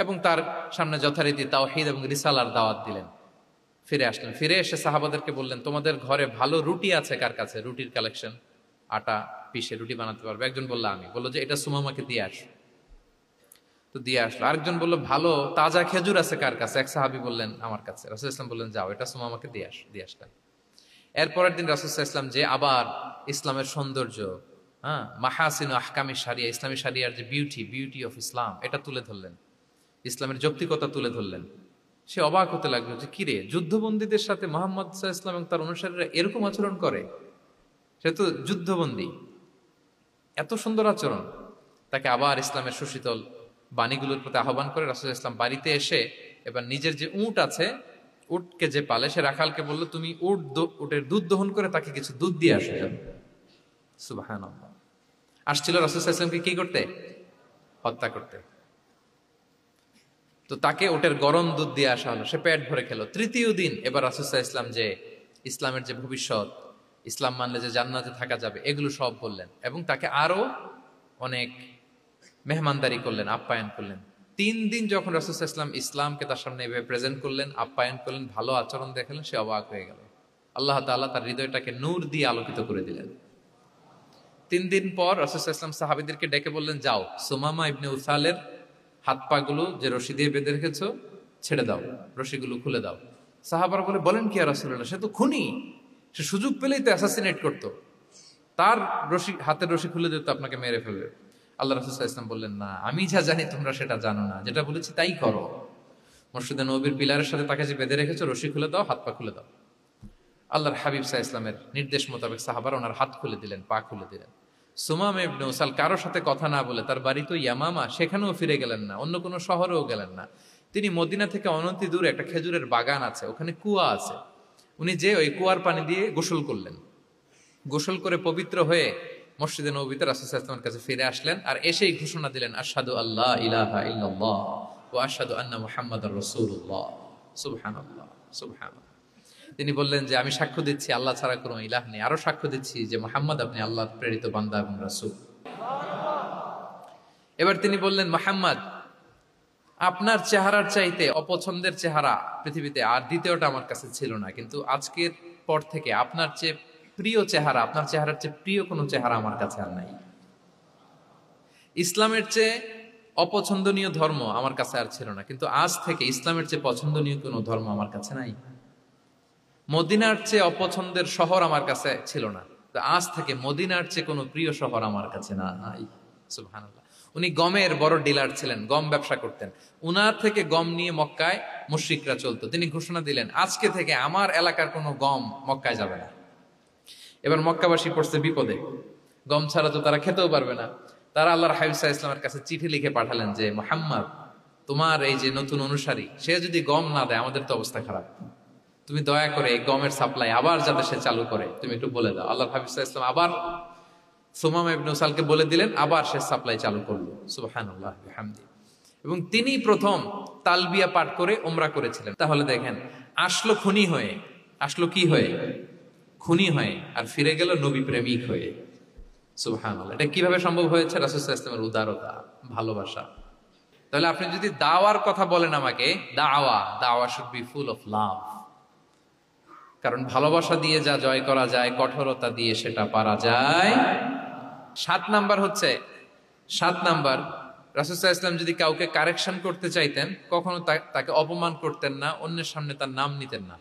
এবং তার সামনে যথারীতি তাওহীদ এবং রিসালার দাওয়াত দিলেন। ফিরে আসলেন। ফিরে এসে সাহাবাদেরকে বললেন, তোমাদের ঘরে ভালো রুটি আছে কার কাছে? রুটির কালেকশন, আটা পিষে রুটি বানাতে পারবে। একজন বলল আমি। বললো যে এটা সুমামাকে দিয়ে আসো। তো দিয়ে আসলো। আরেকজন বললো ভালো তাজা খেজুর আছে কার কাছে? এক সাহাবী বললেন আমার কাছে। রাসূল ইসলাম বললেন যাও, এটা সুমামাকে দিয়ে আস। দিয়ে আসলেন। এরপরের দিন রাসূল ইসলাম যে আবার ইসলামের সৌন্দর্য, মাহাসিন আহকামি শারিয়া, ইসলামী শারিয়ার যে বিউটি অফ ইসলাম, এটা তুলে ধরলেন, ইসলামের যৌক্তিকতা তুলে ধরলেন। সে অবাক হতে লাগলো যে কিরে, যুদ্ধবন্দীদের সাথে মুহাম্মদ সাল্লাল্লাহু আলাইহি ওয়াসাল্লাম এবং তার অনুসারীরা এরকম আচরণ করে? সে তো যুদ্ধবন্দী, এত সুন্দর আচরণ। তাকে আবার ইসলামের সুশীতল বাণীগুলোর প্রতি আহ্বান করে রাসূল ইসলাম বাড়িতে এসে এবার নিজের যে উট আছে, উটকে যে পালে, সে রাখালকে বললো, তুমি উটের দুধ দহন করে তাকে কিছু দুধ দিয়ে আসো। সুবহানাল্লাহ। আসছিল রাসূল সাল্লাল্লাহু আলাইহি ওয়াসাল্লামকে কি করতে? হত্যা করতে। তো তাকে ওটের গরম দুধ দিয়ে আসা হলো, সে পেট ভরে খেলো। তৃতীয় দিন এবার রাসূল সাল্লাল্লাহু আলাইহি ওয়াসাল্লাম যে ইসলামের যে ভবিষ্যৎ, ইসলাম মানলে যে জান্নাতে থাকা যাবে, এগুলো সব বললেন, এবং তাকে আরো অনেক মেহমানদারি করলেন, আপ্যায়ন করলেন। 3 দিন যখন রাসূল সাল্লাল্লাহু আলাইহি ওয়াসাল্লাম ইসলামকে তার সামনে এভাবে প্রেজেন্ট করলেন, আপ্যায়ন করলেন, ভালো আচরণ দেখালেন, সে অবাক হয়ে গেল। আল্লাহ তাআলা তার হৃদয়টাকে নূর দিয়ে আলোকিত করে দিলেন। 3 দিন পর রাসূল সাল্লাল্লাহু আলাইহি ওয়াসাল্লাম সাহাবীদেরকে ডেকে বললেন, যাও সুমামা ইবনে উসালের হাত পা গুলো যে রশি দিয়ে বেঁধে রেখেছো ছেড়ে দাও, রশিগুলো খুলে দাও। সাহাবারা বলেন কি ইয়া রাসূলুল্লাহ, সে তো খুনি, সে সুযোগ পেলেই তো অ্যাসাসিনেট করতো, তার হাতের রশি খুলে দিত, আপনাকে মেরে ফেলবে। আল্লাহ রাসূল সাল্লাল্লাহু আলাইহি ওয়াসাল্লাম বললেন, না, আমি যা জানি তোমরা সেটা জানো না, যেটা বলেছি তাই করো। মসজিদে নববীর পিলারের সাথে তাকে যে বেঁধে রেখেছো, রশি খুলে দাও, হাত পা খুলে দাও। আল্লাহর হাবিব সাল্লাল্লাহু আলাইহি ওয়াসাল্লামের নির্দেশ মোতাবেক সাহাবারা ওনার হাত খুলে দিলেন, পা খুলে দিলেন। সুমামা ইবনে উসাল কারোর সাথে কথা না বলে, তার বাড়ি তো ইয়ামামা, সেখানেও ফিরে গেলেন না, অন্য কোনো শহরেও গেলেন না। তিনি মদিনা থেকে অনতি দূরে একটা খেজুরের বাগান আছে, ওখানে কুয়া আছে, উনি যে ওই কুয়ার পানি দিয়ে গোসল করলেন। গোসল করে পবিত্র হয়ে মসজিদে নববীতে রাসূল সাল্লাল্লাহু আলাইহি ওয়াসাল্লামের কাছে ফিরে আসলেন, আর এসেই ঘোষণা দিলেন, আশহাদু আল্লা ইলাহা ইল্লাল্লাহ ওয়া আশহাদু আন্না মুহাম্মাদার রাসূলুল্লাহ। সুবহানাল্লাহ, সুবহানাল্লাহ। তিনি বললেন যে আমি সাক্ষ্য দিচ্ছি আল্লাহ ছাড়া কোনো ইলাহ নেই, আরো সাক্ষ্য দিচ্ছি যে মুহাম্মদ আপনি আল্লাহর প্রেরিত বান্দা এবং রাসূল। এবার তিনি বললেন, মুহাম্মদ, আপনার চেহারার চাইতে অপছন্দের চেহারা পৃথিবীতে আর দ্বিতীয়টা আমার কাছে ছিল না, কিন্তু আজকের পর থেকে আপনার চেয়ে প্রিয় চেহারা, আপনার চেহারার চেয়ে প্রিয় কোনো চেহারা আমার কাছে আর নাই। ইসলামের চেয়ে অপছন্দনীয় ধর্ম আমার কাছে আর ছিল না, কিন্তু আজ থেকে ইসলামের চেয়ে পছন্দনীয় কোনো ধর্ম আমার কাছে নাই। মদিনার চেয়ে অপছন্দের শহর আমার কাছে ছিল না, আজ থেকে মদিনার চেয়ে কোনো প্রিয় শহর আমার কাছে নাই। সুবহানাল্লাহ। উনি গমের বড় ডিলার ছিলেন, গম ব্যবসা করতেন। উনার থেকে গম নিয়ে মক্কায় মুশরিকরা চলতো। তিনি ঘোষণা দিলেন, আজকে থেকে আমার এলাকার কোনো গম মক্কায় যাবে না। এবার মক্কাবাসী পড়ছে বিপদে, গম ছাড়া তো তারা খেতেও পারবে না। তারা আল্লাহর হাবিব সাল্লাল্লাহু আলাইহি ওয়াসাল্লামের কাছে চিঠি লিখে পাঠালেন যে, মুহাম্মদ, তোমার এই যে নতুন অনুসারী, সে যদি গম না দেয় আমাদের তো অবস্থা খারাপ, তুমি দয়া করে এই গমের সাপ্লাই আবার যাতে সে চালু করে তুমি একটু বলে দাও। আল্লাহর হাবিব সাল্লাল্লাহু আলাইহি ওয়াসাল্লাম আবার সুমামা ইবনে উসালকে বলে দিলেন, আবার সে সাপ্লাই চালু করলো। সুবহানাল্লাহ বিহামদি। এবং তিনি প্রথম তালবিয়া পাঠ করে উমরা করেছিলেন। তাহলে দেখেন, আসলো খুনি হয়ে, আসলো কি হয়ে? খুনি হয়ে, আর ফিরে গেল নবী প্রেমিক হয়ে। সুবহানাল্লাহ। এটা কিভাবে সম্ভব হয়েছে? রাসূল সাল্লাল্লাহু আলাইহি ওয়াসাল্লামের উদারতা, ভালোবাসা। তাহলে আপনি যদি দাওয়ার কথা বলেন আমাকে, দাওয়া should be full of love. কারণ ভালোবাসা দিয়ে যা জয় করা যায়, কঠোরতা দিয়ে সেটা পারা যায়। 7 নাম্বার হচ্ছে, 7 নাম্বার, রাসূল সাল্লাল্লাহু আলাইহি ওয়াসাল্লাম যদি কাউকে কারেকশন করতে চাইতেন, কখনো তাকে অপমান করতেন না, অন্যের সামনে তার নাম নিতেন না,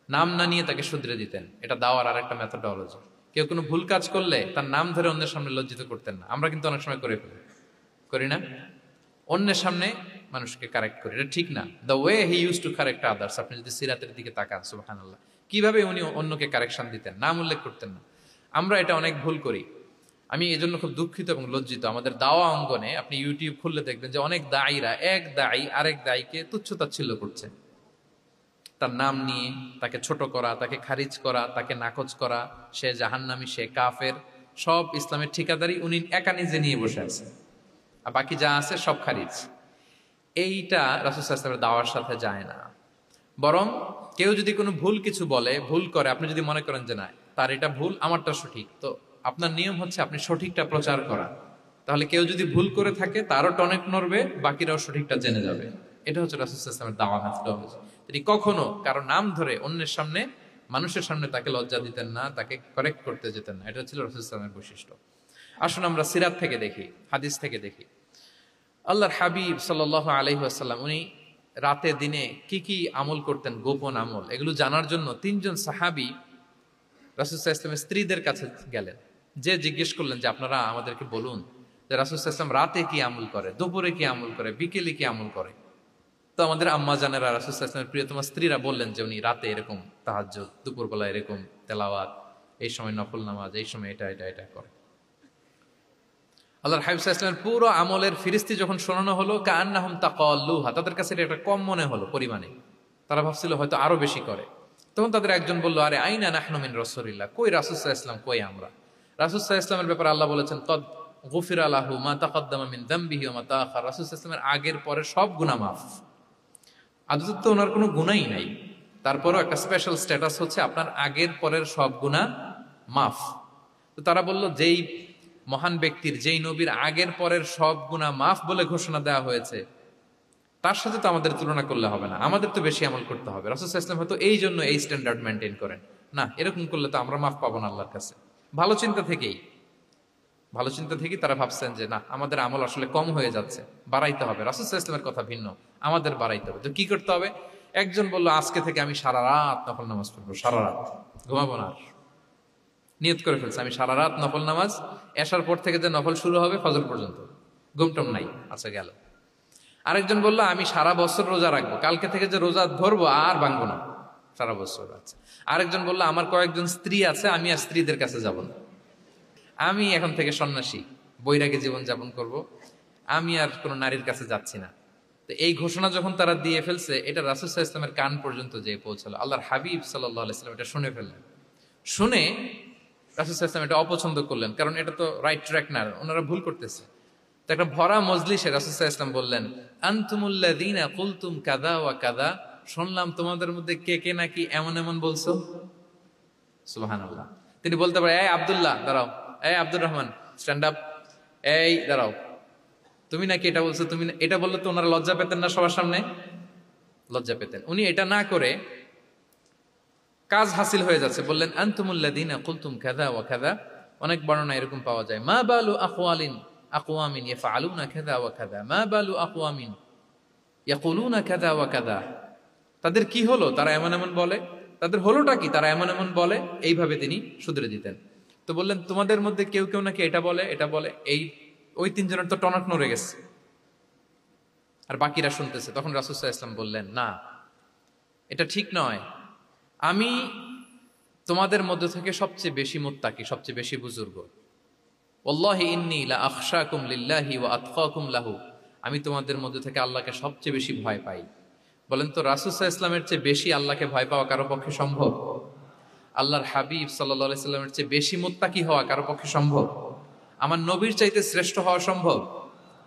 নাম না নিয়ে তাকে শুধরে দিতেন। এটা দাওয়ার আর একটা মেথোডোলজি। কেউ কোনো ভুল কাজ করলে তার নাম ধরে অন্যের সামনে লজ্জিত করতেন না। আমরা কিন্তু অনেক সময় করে ফেলি, করি না? অন্যের সামনে মানুষকে কারেক্ট করি, এটা ঠিক না। The way he use to correct others, আপনি যদি সিরাতের দিকে তাকান, সুবহানাল্লাহ, কিভাবে উনি অন্যকে কারেকশন দিতেন, নাম উল্লেখ করতেন না। আমরা এটা অনেক ভুল করি। আমি এজন্য খুব দুঃখিত এবং লজ্জিত। আমাদের দাওয়া অঙ্গনে আপনি ইউটিউব খুললে দেখবেন যে অনেক দায়ীরা, এক দায়ী আরেক দায়ীকে তুচ্ছ-তাচ্ছিল্য করছে, তার নাম নিয়ে তাকে ছোট করা, তাকে খারিজ করা, তাকে নাকচ করা, সে জাহান্নামী, সে কাফের, সব ইসলামের ঠিকাদারি উনি একা নিজে নিয়ে বসে আছে, আর বাকি যা আছে সব খারিজ। এইটা রাসূল সাল্লাল্লাহু আলাইহি ওয়াসাল্লামের দাওয়ার সাথে যায় না। বরং কেউ যদি কোনো ভুল কিছু বলে, ভুল করে, আপনি যদি মনে করেন যে না তার এটা ভুল, আমারটা সঠিক, তো আপনার নিয়ম হচ্ছে আপনি সঠিকটা প্রচার করা। তাহলে কেউ যদি ভুল করে থাকে তারও টনক নড়বে, বাকিরাও সঠিকটা জেনে যাবে। এটা হচ্ছে রাসূল সাল্লাল্লাহু আলাইহি ওয়াসাল্লামের দাওয়া মেথোডোলজি। তিনি কখনো কারো নাম ধরে অন্যের সামনে, মানুষের সামনে তাকে লজ্জা দিতেন না, তাকে কারেক্ট করতে যেতেন না। এটা ছিল রাসূল সাল্লাল্লাহু আলাইহি ওয়াসাল্লামের বৈশিষ্ট্য। আসুন আমরা সিরাত থেকে দেখি, হাদিস থেকে দেখি। আল্লাহর হাবিব সাল্লাল্লাহু আলাইহি ওয়াসাল্লাম উনি রাতে দিনে কি কি আমল করতেন, গোপন আমল, এগুলো জানার জন্য 3 জন সাহাবী রাসূল সাল্লাল্লাহু আলাইহি ওয়াসাল্লামের স্ত্রীদের কাছে গেলেন। যে জিজ্ঞেস করলেন যে আপনারা আমাদেরকে বলুন যে রাসূল সাল্লাল্লাহু আলাইহি ওয়াসাল্লাম রাতে কি আমল করে, দুপুরে কি আমল করে, বিকেলে কি আমল করে। তো আমাদের আম্মা জানেরা, রাসূল সাল্লাল্লাহু আলাইহি ওয়াসাল্লামের প্রিয়তমা স্ত্রীরা বললেন যে উনি রাতে এরকম তাহাজ্জুদ, দুপুরবেলা এরকম তেলাওয়াত, এই সময় নফল নামাজ, এই সময় এটা এটা এটা করে। আল্লাহর হাবিব সাল্লাল্লাহু আলাইহি ওয়াসাল্লামের পুরো আমলের ফিরিস্তি যখন শোনানো হলো, কাআন্নাহুম তাকাল্লুহা, তাদের কাছে এটা কম মনে হলো পরিমাণে, তারা ভাবছিল হয়তো আরো বেশি করে। তখন তাদের একজন বলল, আরে আইনা নাহনু মিন রাসূলিল্লাহ, কই রাসূল সাল্লাল্লাহু আলাইহি ওয়াসাল্লাম, কই আমরা। রাসূল সাল্লাল্লাহু আলাইহি ওয়াসাল্লামের ব্যাপারে আল্লাহ বলেছেন, কদ গুফিরা লাহু মা তাকাদ্দামা মিন যামবিহি ওয়া মা তাআখার, রাসূল সাল্লাল্লাহু আলাইহি ওয়াসাল্লামের আগের পরের সব গুনাহ মাফ। আদতে তো ওনার কোনো গুনাহই নাই, তারপরও একটা স্পেশাল স্ট্যাটাস হচ্ছে আপনার আগের পরের সব গুনাহ মাফ। তো তারা বলল, যেই মহান ব্যক্তির, যেই নবীর আগের পরের সব গুনাহ মাফ বলে ঘোষণা দেওয়া হয়েছে, তার সাথে তো আমাদের তুলনা করলে হবে না, আমাদের তো বেশি আমল করতে হবে। রাসূল সাল্লাল্লাহু আলাইহি ওয়াসাল্লাম হয়তো এই জন্য এই স্ট্যান্ডার্ড মেনটেন করেন না, এরকম করলে তো আমরা মাফ পাবো না আল্লাহর কাছে। ভালো চিন্তা থেকেই তারা ভাবছেন যে না, আমাদের আমল আসলে কম হয়ে যাচ্ছে, বাড়াইতে হবে। রাসূল সাল্লাল্লাহু আলাইহি ওয়াসাল্লামের কথা ভিন্ন, আমাদের বাড়াইতে হবে। তো কি করতে হবে? একজন বলল, আজকে থেকে আমি সারা রাত নফল নামাজ পড়বো, সারা রাত ঘুমাবো না। নিয়ত করে ফেলছে আমি সারা রাত নফল নামাজ, এশার পর থেকে যে নফল শুরু হবে ফজর পর্যন্ত, ঘুমটম নাই। আচ্ছা, গেল। আরেকজন বলল, আমি সারা বছর রোজা রাখবো, কালকে থেকে যে রোজা ধরবো আর ভাঙবো না, সারা বছর। আচ্ছা। আরেকজন বলল, আমার কয়েকজন স্ত্রী আছে, আমি আর স্ত্রীদের কাছে যাব না, আমি এখন থেকে সন্ন্যাসী, বৈরাগী জীবন যাপন করব, আমি আর কোনো নারীর কাছে যাচ্ছি না। তো এই ঘোষণা যখন তারা দিয়ে ফেলছে, এটা রাসূল সাল্লাল্লাহু আলাইহি ওয়াসাল্লামের কান পর্যন্ত যেয়ে পৌঁছালো। আল্লাহর হাবিব সাল্লাল্লাহু আলাইহি ওয়াসাল্লাম এটা শুনে ফেললেন। শুনে রাসূল সাল্লাল্লাহু আলাইহি ওয়াসাল্লাম এটা অপছন্দ করলেন, কারণ এটা তো রাইট ট্র্যাক না, ওনারা ভুল করতেছে। তো একটা ভরা মজলিসে রাসূল সাল্লাল্লাহু আলাইহি ওয়াসাল্লাম বললেন, আনতুমুল্লাযীনা কুলতুম কাযা ওয়া কাযা, শুনলাম তোমাদের মধ্যে কে কে নাকি এমন এমন বলছো। সুবহানাল্লাহ। তিনি বলতে পারে, এই আব্দুল্লাহ দাঁড়াও, এই আব্দুর রহমান স্ট্যান্ড আপ, এই দাঁড়াও, তুমি নাকি এটা বলছো, তুমি এটা বললে তো ওনারা লজ্জা পেতেন না? সবার সামনে লজ্জা পেতেন। উনি এটা না করে কাজ হাসিল হয়ে যাচ্ছে, বললেন আনতুমুল্লাযীনা কুলতুম কাযা ওয়া কাযা। অনেক বর্ণনা এরকম পাওয়া যায়, মা বালু আকওয়ামিন ইয়াফআলুনা কাযা ওয়া কাযা, মা বালু আকওয়ামিন ইয়াকুলুনা কাযা ওয়া কাযা। তাদের কি হলো, তারা এমন এমন বলে, তাদের হলোটা কি, তারা এমন এমন বলে। এইভাবে তিনি শুধরে দিতেন। তো বললেন, তোমাদের মধ্যে কেউ কেউ নাকি এটা বলে, এটা বলে। ওই 3 জনের তো টনক নড়ে গেছে, আর বাকিরা শুনতেছে। তখন রাসূল সাল্লাল্লাহু আলাইহি ওয়াসাল্লাম বললেন, না, এটা ঠিক নয়। আমি তোমাদের মধ্যে থেকে সবচেয়ে বেশি মুত্তাকি, সবচেয়ে বেশি বুজুর্গ। ওয়াল্লাহি ইন্নী লা আখশাকুম লিল্লাহি ওয়া আতকাকুম লাহু, আমি তোমাদের মধ্যে থেকে আল্লাহকে সবচেয়ে বেশি ভয় পাই। বলেন তো, রাসূল সাল্লাল্লাহু আলাইহি ওয়াসাল্লামের চেয়ে বেশি আল্লাহকে ভয় পাওয়া কারো পক্ষে সম্ভব? আল্লাহর হাবিব সাল্লাল্লাহু আলাইহি ওয়াসাল্লামের চেয়ে বেশি মুত্তাকি হওয়া কারো পক্ষে সম্ভব? আমার নবীর চাইতে শ্রেষ্ঠ হওয়া সম্ভব?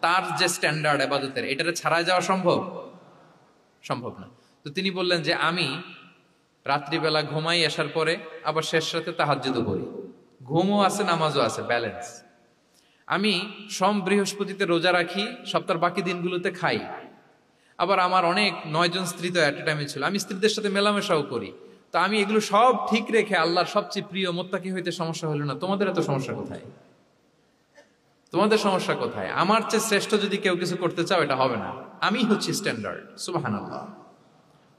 তার যে স্ট্যান্ডার্ড ইবাদতের, এটারে ছাড়া যাওয়া সম্ভব? সম্ভব না। তো তিনি বললেন যে আমি রাত্রিবেলা ঘুমাই আসার পরে আবার শেষ রাতে তাহাজ্জুদও করি, ঘুমও আছে নামাজও আছে, ব্যালেন্স। আমি সোম বৃহস্পতিতে রোজা রাখি, সপ্তাহের বাকি দিনগুলোতে খাই। আবার আমার অনেক 9 জন স্ত্রী তো এট এ টাইমে ছিল, আমি স্ত্রীদের সাথে মেলামেশাও করি। তো আমি এগুলো সব ঠিক রেখে আল্লাহর সবচেয়ে প্রিয় মুত্তাকি হইতে সমস্যা হলো না। তোমাদের এত সমস্যা কোথায়? তোমাদের সমস্যা কোথায়? আমার চেয়ে শ্রেষ্ঠ যদি কেউ কিছু করতে চাও, এটা হবে না। আমি হচ্ছি স্ট্যান্ডার্ড। সুবহানাল্লাহ।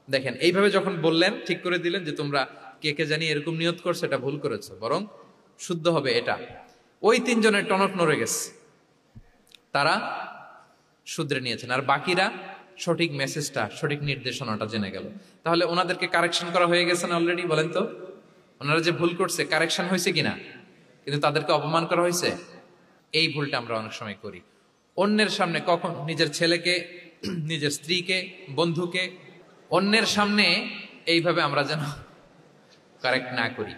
দেখেন, এইভাবে যখন বললেন, ঠিক করে দিলেন যে তোমরা কে কে জানি এরকম নিয়ত করছো, এটা ভুল করেছো, বরং শুদ্ধ হবে এটা। ওই 3 জনের টনক নড়ে গেছে, তারা শুধরে নিয়েছেন, আর বাকিরা সঠিক মেসেজটা, সঠিক নির্দেশনাটা জেনে গেল। তাহলে ওনাদেরকে কারেকশন করা হয়ে গেছে না অলরেডি? বলেন তো, ওনারা যে ভুল করছে কারেকশন হয়েছে কিনা? কিন্তু তাদেরকে অপমান করা হয়েছে। এই ভুলটা আমরা অনেক সময় করি। অন্যের সামনে, কখন নিজের ছেলেকে, নিজের স্ত্রীকে, বন্ধুকে, অন্যের সামনে এইভাবে আমরা যেন কারেক্ট না করি।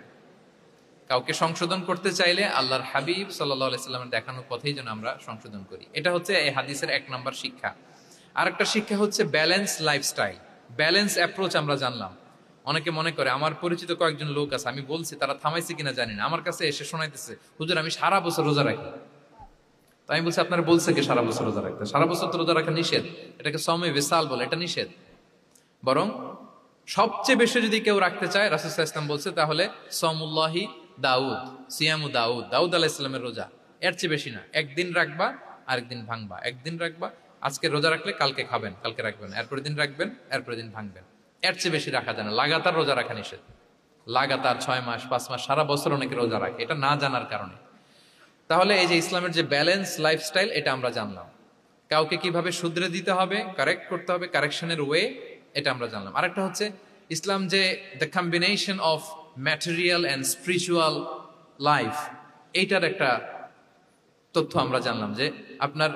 কাউকে সংশোধন করতে চাইলে আল্লাহর হাবিব সাল্লাল্লাহু আলাইহি সাল্লামের দেখানো পথেই যেন আমরা সংশোধন করি। এটা হচ্ছে এই হাদিসের 1 নম্বর শিক্ষা। আরেকটা শিক্ষা হচ্ছে ব্যালেন্স লাইফস্টাইল, ব্যালেন্স অ্যাপ্রোচ। আমরা জানলাম, অনেকে মনে করে, আমার পরিচিত কয়েকজন লোক আছে, আমি বলছি, তারা থামাইছে কিনা জানি না, আমার কাছে এসে শোনাইতেছে, হুজুর আমি সারা বছর রোজা রাখি। তো আমি বলছি, আপনারা বলছে কি সারা বছর রোজা রাখতে? সারা বছর তো রোজা রাখা নিষেধ, এটাকে সমে বিসাল বলে, এটা নিষেধ। বরং সবচেয়ে বেশি যদি কেউ রাখতে চায়, রাসূল সাল্লাল্লাহু আলাইহি ওয়াসাল্লাম বলছে, তাহলে সমুল্লাহি দাউদ, সিয়ামু দাউদ, দাউদ আলাইহিস সালামের রোজা। এর চেয়ে বেশি না। একদিন রাখবা, আরেকদিন ভাঙবা, একদিন রাখবা, আজকে রোজা রাখলে কালকে খাবেন, কালকে রাখবেন, এরপরের দিন রাখবেন, এরপরের দিন ভাঙবেন। এর চেয়ে বেশি রাখা যায় না। লাগাতার রোজা রাখা নিষেধ। লাগাতার 6 মাস, 5 মাস, সারা বছর অনেকে রোজা রাখে, এটা না জানার কারণে। তাহলে এই যে ইসলামের যে ব্যালেন্স লাইফস্টাইল, এটা আমরা জানলাম। কাউকে কিভাবে শুধরে দিতে হবে, কারেক্ট করতে হবে, কারেকশনের ওয়ে, এটা আমরা জানলাম। আরেকটা হচ্ছে ইসলাম যে the combination of material and spiritual life, এইটার একটা তথ্য আমরা জানলাম যে আপনার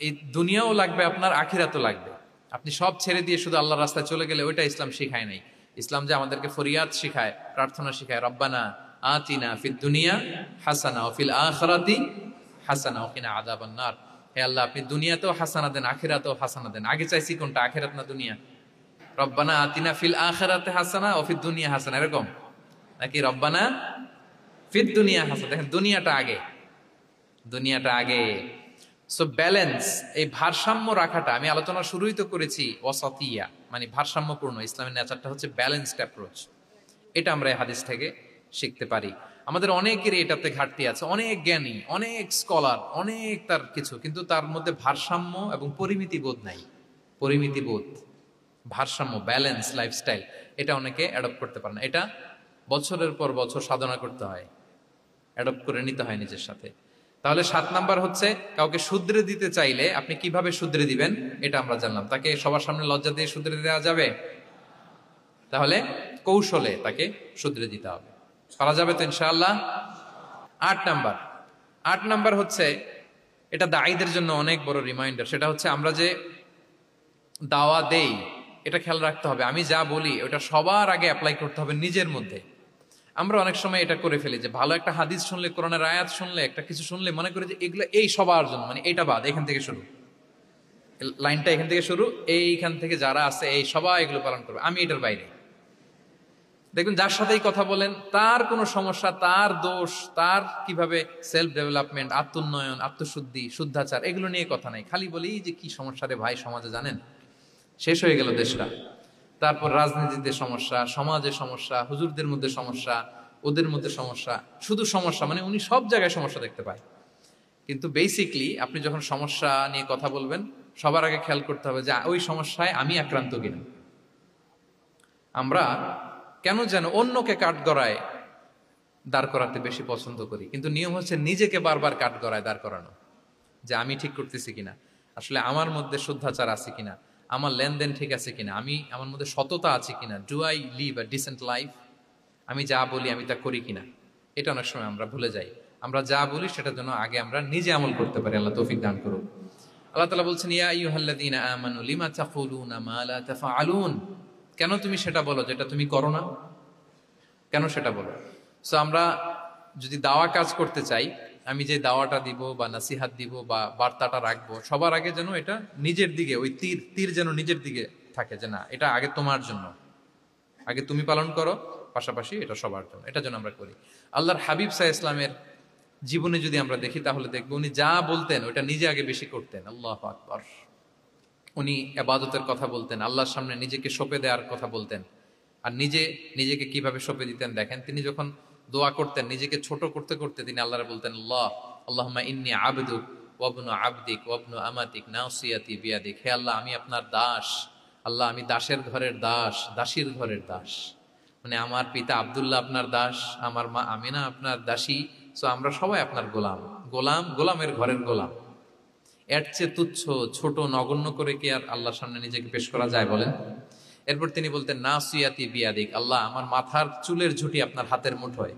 এই দুনিয়াও লাগবে, আপনার আখিরাতও লাগবে। আপনি সব ছেড়ে দিয়ে শুধু আল্লাহর রাস্তায় চলে গেলে ওইটা ইসলাম শিখায় নাই। ইসলাম যে আমাদেরকে ফরিয়াদ শিখায়, প্রার্থনা শিখায়, রব্বানা আতিনা ফিদ দুনিয়া হাসানা ওয়া ফিল আখিরাতি হাসানা ওয়া কিনা আযাবান নার। হে আল্লাহ, আপনি দুনিয়াতেও হাসানা দেন, আখিরাতেও হাসানা দেন। আগে চাইছি কোনটা, আখিরাত না দুনিয়া? রব্বানা আতিনা ফিল আখিরাতি হাসানা ওয়া ফিদ দুনিয়া হাসানা, এরকম নাকি রব্বানা ফিদ দুনিয়া হাসানা? দেখেন, দুনিয়াটা আগে, দুনিয়াটা আগে। সো ব্যালেন্স, এই ভারসাম্য রাখাটা, আমি আলোচনা শুরুই তো করেছি ওয়াসাতিয়া, মানে ভারসাম্যপূর্ণ। ইসলামের নেচারটা হচ্ছে ব্যালেন্সড অ্যাপ্রোচ। এটা আমরা এই হাদিস থেকে শিখতে পারি। আমাদের অনেকেরই এটাতে ঘাটতি আছে, অনেক জ্ঞানী, অনেক স্কলার, অনেক তার কিছু, কিন্তু তার মধ্যে ভারসাম্য এবং পরিমিতি বোধ নাই। পরিমিতি বোধ, ভারসাম্য, ব্যালেন্স লাইফস্টাইল, এটা অনেকে অ্যাডপ্ট করতে পারে না। এটা বছরের পর বছর সাধনা করতে হয়, অ্যাডপ্ট করে নিতে হয় নিজের সাথে। তাহলে 7 নাম্বার হচ্ছে, কাউকে শুধরে দিতে চাইলে আপনি কিভাবে শুধরে দিবেন, এটা আমরা জানলাম। তাকে সবার সামনে লজ্জা দিয়ে শুধরে দেওয়া যাবে? তাহলে কৌশলে তাকে শুধরে দিতে হবে। পারা যাবে তো ইনশাআল্লাহ? 8 নাম্বার হচ্ছে, এটা দায়ীদের জন্য অনেক বড় রিমাইন্ডার। সেটা হচ্ছে, আমরা যে দাওয়া দেই, এটা খেয়াল রাখতে হবে। আমি যা বলি ওটা সবার আগে অ্যাপ্লাই করতে হবে নিজের মধ্যে। আমরা অনেক সময় এটা করে ফেলি যে ভালো একটা হাদিস শুনলে, কোরআনের আয়াত শুনলে, একটা কিছু শুনলে মনে করি যে এগুলো এই সবার জন্য, মানে এটা বাদ, এখান থেকে শুরু, লাইনটা এখান থেকে শুরু, এইখান থেকে যারা আছে এই সবাই এগুলো পালন করবে, আমি এটার বাইরে। দেখুন, যার সাথেই কথা বলেন তার কোনো সমস্যা, তার দোষ, তার কিভাবে সেলফ ডেভেলপমেন্ট, আত্মোন্নয়ন, আত্মশুদ্ধি, শুদ্ধাচার, এগুলো নিয়ে কথা নাই। খালি বলি যে কি সমস্যা রে ভাই সমাজে, জানেন, শেষ হয়ে গেল দেশটা। তারপর রাজনীতিতে সমস্যা, সমাজে সমস্যা, হুজুরদের মধ্যে সমস্যা, ওদের মধ্যে সমস্যা, শুধু সমস্যা, মানে উনি সব জায়গায় সমস্যা দেখতে পায়। কিন্তু বেসিকলি আপনি যখন সমস্যা নিয়ে কথা বলবেন, সবার আগে খেয়াল করতে হবে যে ওই সমস্যায় আমি আক্রান্ত কিনা। আমরা কেন যেন অন্যকে কাঠগড়ায় দাঁড় করাতে বেশি পছন্দ করি, কিন্তু নিয়ম হচ্ছে নিজেকে বারবার কাঠগড়ায় দাঁড় করানো, যে আমি ঠিক করতেছি কিনা, আসলে আমার মধ্যে শুদ্ধাচার আছে কিনা, আমার লেনদেন ঠিক আছে কিনা, আমার মধ্যে সততা আছে কিনা, do I live a decent life, আমি যা বলি আমি তা করি কিনা। এটা অনেক সময় আমরা ভুলে যাই। আমরা যা বলি সেটার জন্য আগে আমরা নিজে আমল করতে পারি। আল্লাহ তৌফিক দান করুন। আল্লাহ তাআলা বলছেন, ইয়া আইয়ুহাল্লাযীনা আমানু লিমা তাকুলুনা মা লা তাফআলুন, কেন তুমি সেটা বলো যেটা তুমি করো না? কেন সেটা বলো? সো আমরা যদি দাওয়া কাজ করতে চাই, আমি যে দাওয়াটা দিব বা নাসিহাত দিব বা বার্তাটা রাখবো, সবার আগে যেন এটা নিজের দিকে, ওই তীর তীর যেন নিজের দিকে থাকে, যে না এটা আগে তোমার জন্য, আগে তুমি পালন করো, পাশাপাশি এটা সবার জন্য, এটা যেন আমরা করি। আল্লাহর হাবিব সাল্লাল্লাহু আলাইহি ইসলামের জীবনে যদি আমরা দেখি তাহলে দেখবো উনি যা বলতেন ওটা নিজে আগে বেশি করতেন। আল্লাহু আকবার। উনি ইবাদতের কথা বলতেন, আল্লাহর সামনে নিজেকে সঁপে দেওয়ার কথা বলতেন। আর নিজেকে কিভাবে সঁপে দিতেন দেখেন, তিনি যখন দোয়া করতেন নিজেকে ছোট করতে করতে তিনি আল্লাহরে বলতেন, আল্লাহুম্মা ইন্নী আবদুক ওয়া ইবনু আবদিক ওয়া ইবনু আমাতিক নাসিয়াতি বিয়াদিক। হে আল্লাহ, আমি আপনার দাস। আল্লাহ, আমি দাসের ঘরের দাস, দাসীর ঘরের দাস। মানে আমার পিতা আব্দুল্লাহ আপনার দাস, আমার মা আমিনা আপনার দাসী। সো আমরা সবাই আপনার গোলামের ঘরের গোলাম। এর চেয়ে তুচ্ছ, ছোট, নগণ্য করে কি আর আল্লাহর সামনে নিজেকে পেশ করা যায় বলেন? এরপর তিনি বলতেন, নাসিয়াতি বিয়াদিক। আল্লাহ, আমার মাথার চুলের ঝুঁটি আপনার হাতের মুঠোয়।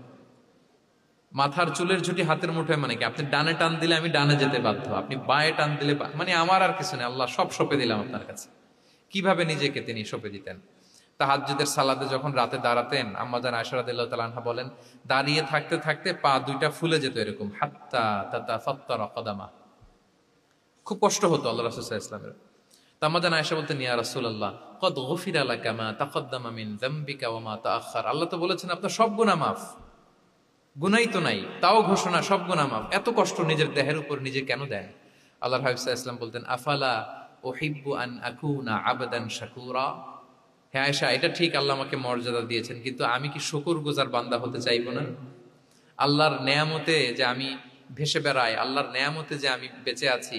মাথার চুলের ঝুঁটি হাতের মুঠোয় মানে কি? আপনি ডানে টান দিলে আমি ডানে যেতে বাধ্য, আপনি বাঁয়ে টান দিলে মানে আমার আর কিছু নেই, আল্লাহ সব সঁপে দিলাম আপনার কাছে। কিভাবে নিজেকে তিনি সঁপে দিতেন? তাহাজ্জুদের সালাতে যখন রাতে দাঁড়াতেন, আম্মা জান আয়েশা রাদিয়াল্লাহু তাআলা আনহা বলেন, দাঁড়িয়ে থাকতে থাকতে পা দুইটা ফুলে যেত এরকম, হাত্তা তাতাফাত্তারা কদামা। খুব কষ্ট হতো আল্লাহ রাসূল সাল্লাল্লাহু আলাইহি ওয়াসাল্লামের। তো আম্মা জান আয়েশা বলতেন, ইয়া রাসূলুল্লাহ ক্বাদ গুফিরা লাকা মা তাকদ্দামা মিন যামবিকা ওয়া মা তাআখার। আল্লাহ তো বলেছেন আপনার সব গুনাহ মাফ, গুনাই তো নাই, তাও ঘোষণা সব গুনাহ মাফ। এত কষ্ট নিজের দেহের উপর নিজে কেন দেন? আল্লাহর হাবিব সাল্লাল্লাহু আলাইহি ওয়াসাল্লাম বলতেন, আফালা উহিব্বু আন আকুনা আবদান শাকুরা। হে আয়েশা, এটা ঠিক আল্লাহ আমাকে মর্যাদা দিয়েছেন, কিন্তু আমি কি শুকরগুজার বান্দা হতে চাইবো না? আল্লাহর নেয়ামতে যে আমি ভেসে বেড়াই, আল্লাহর নেয়ামতে যে আমি বেঁচে আছি,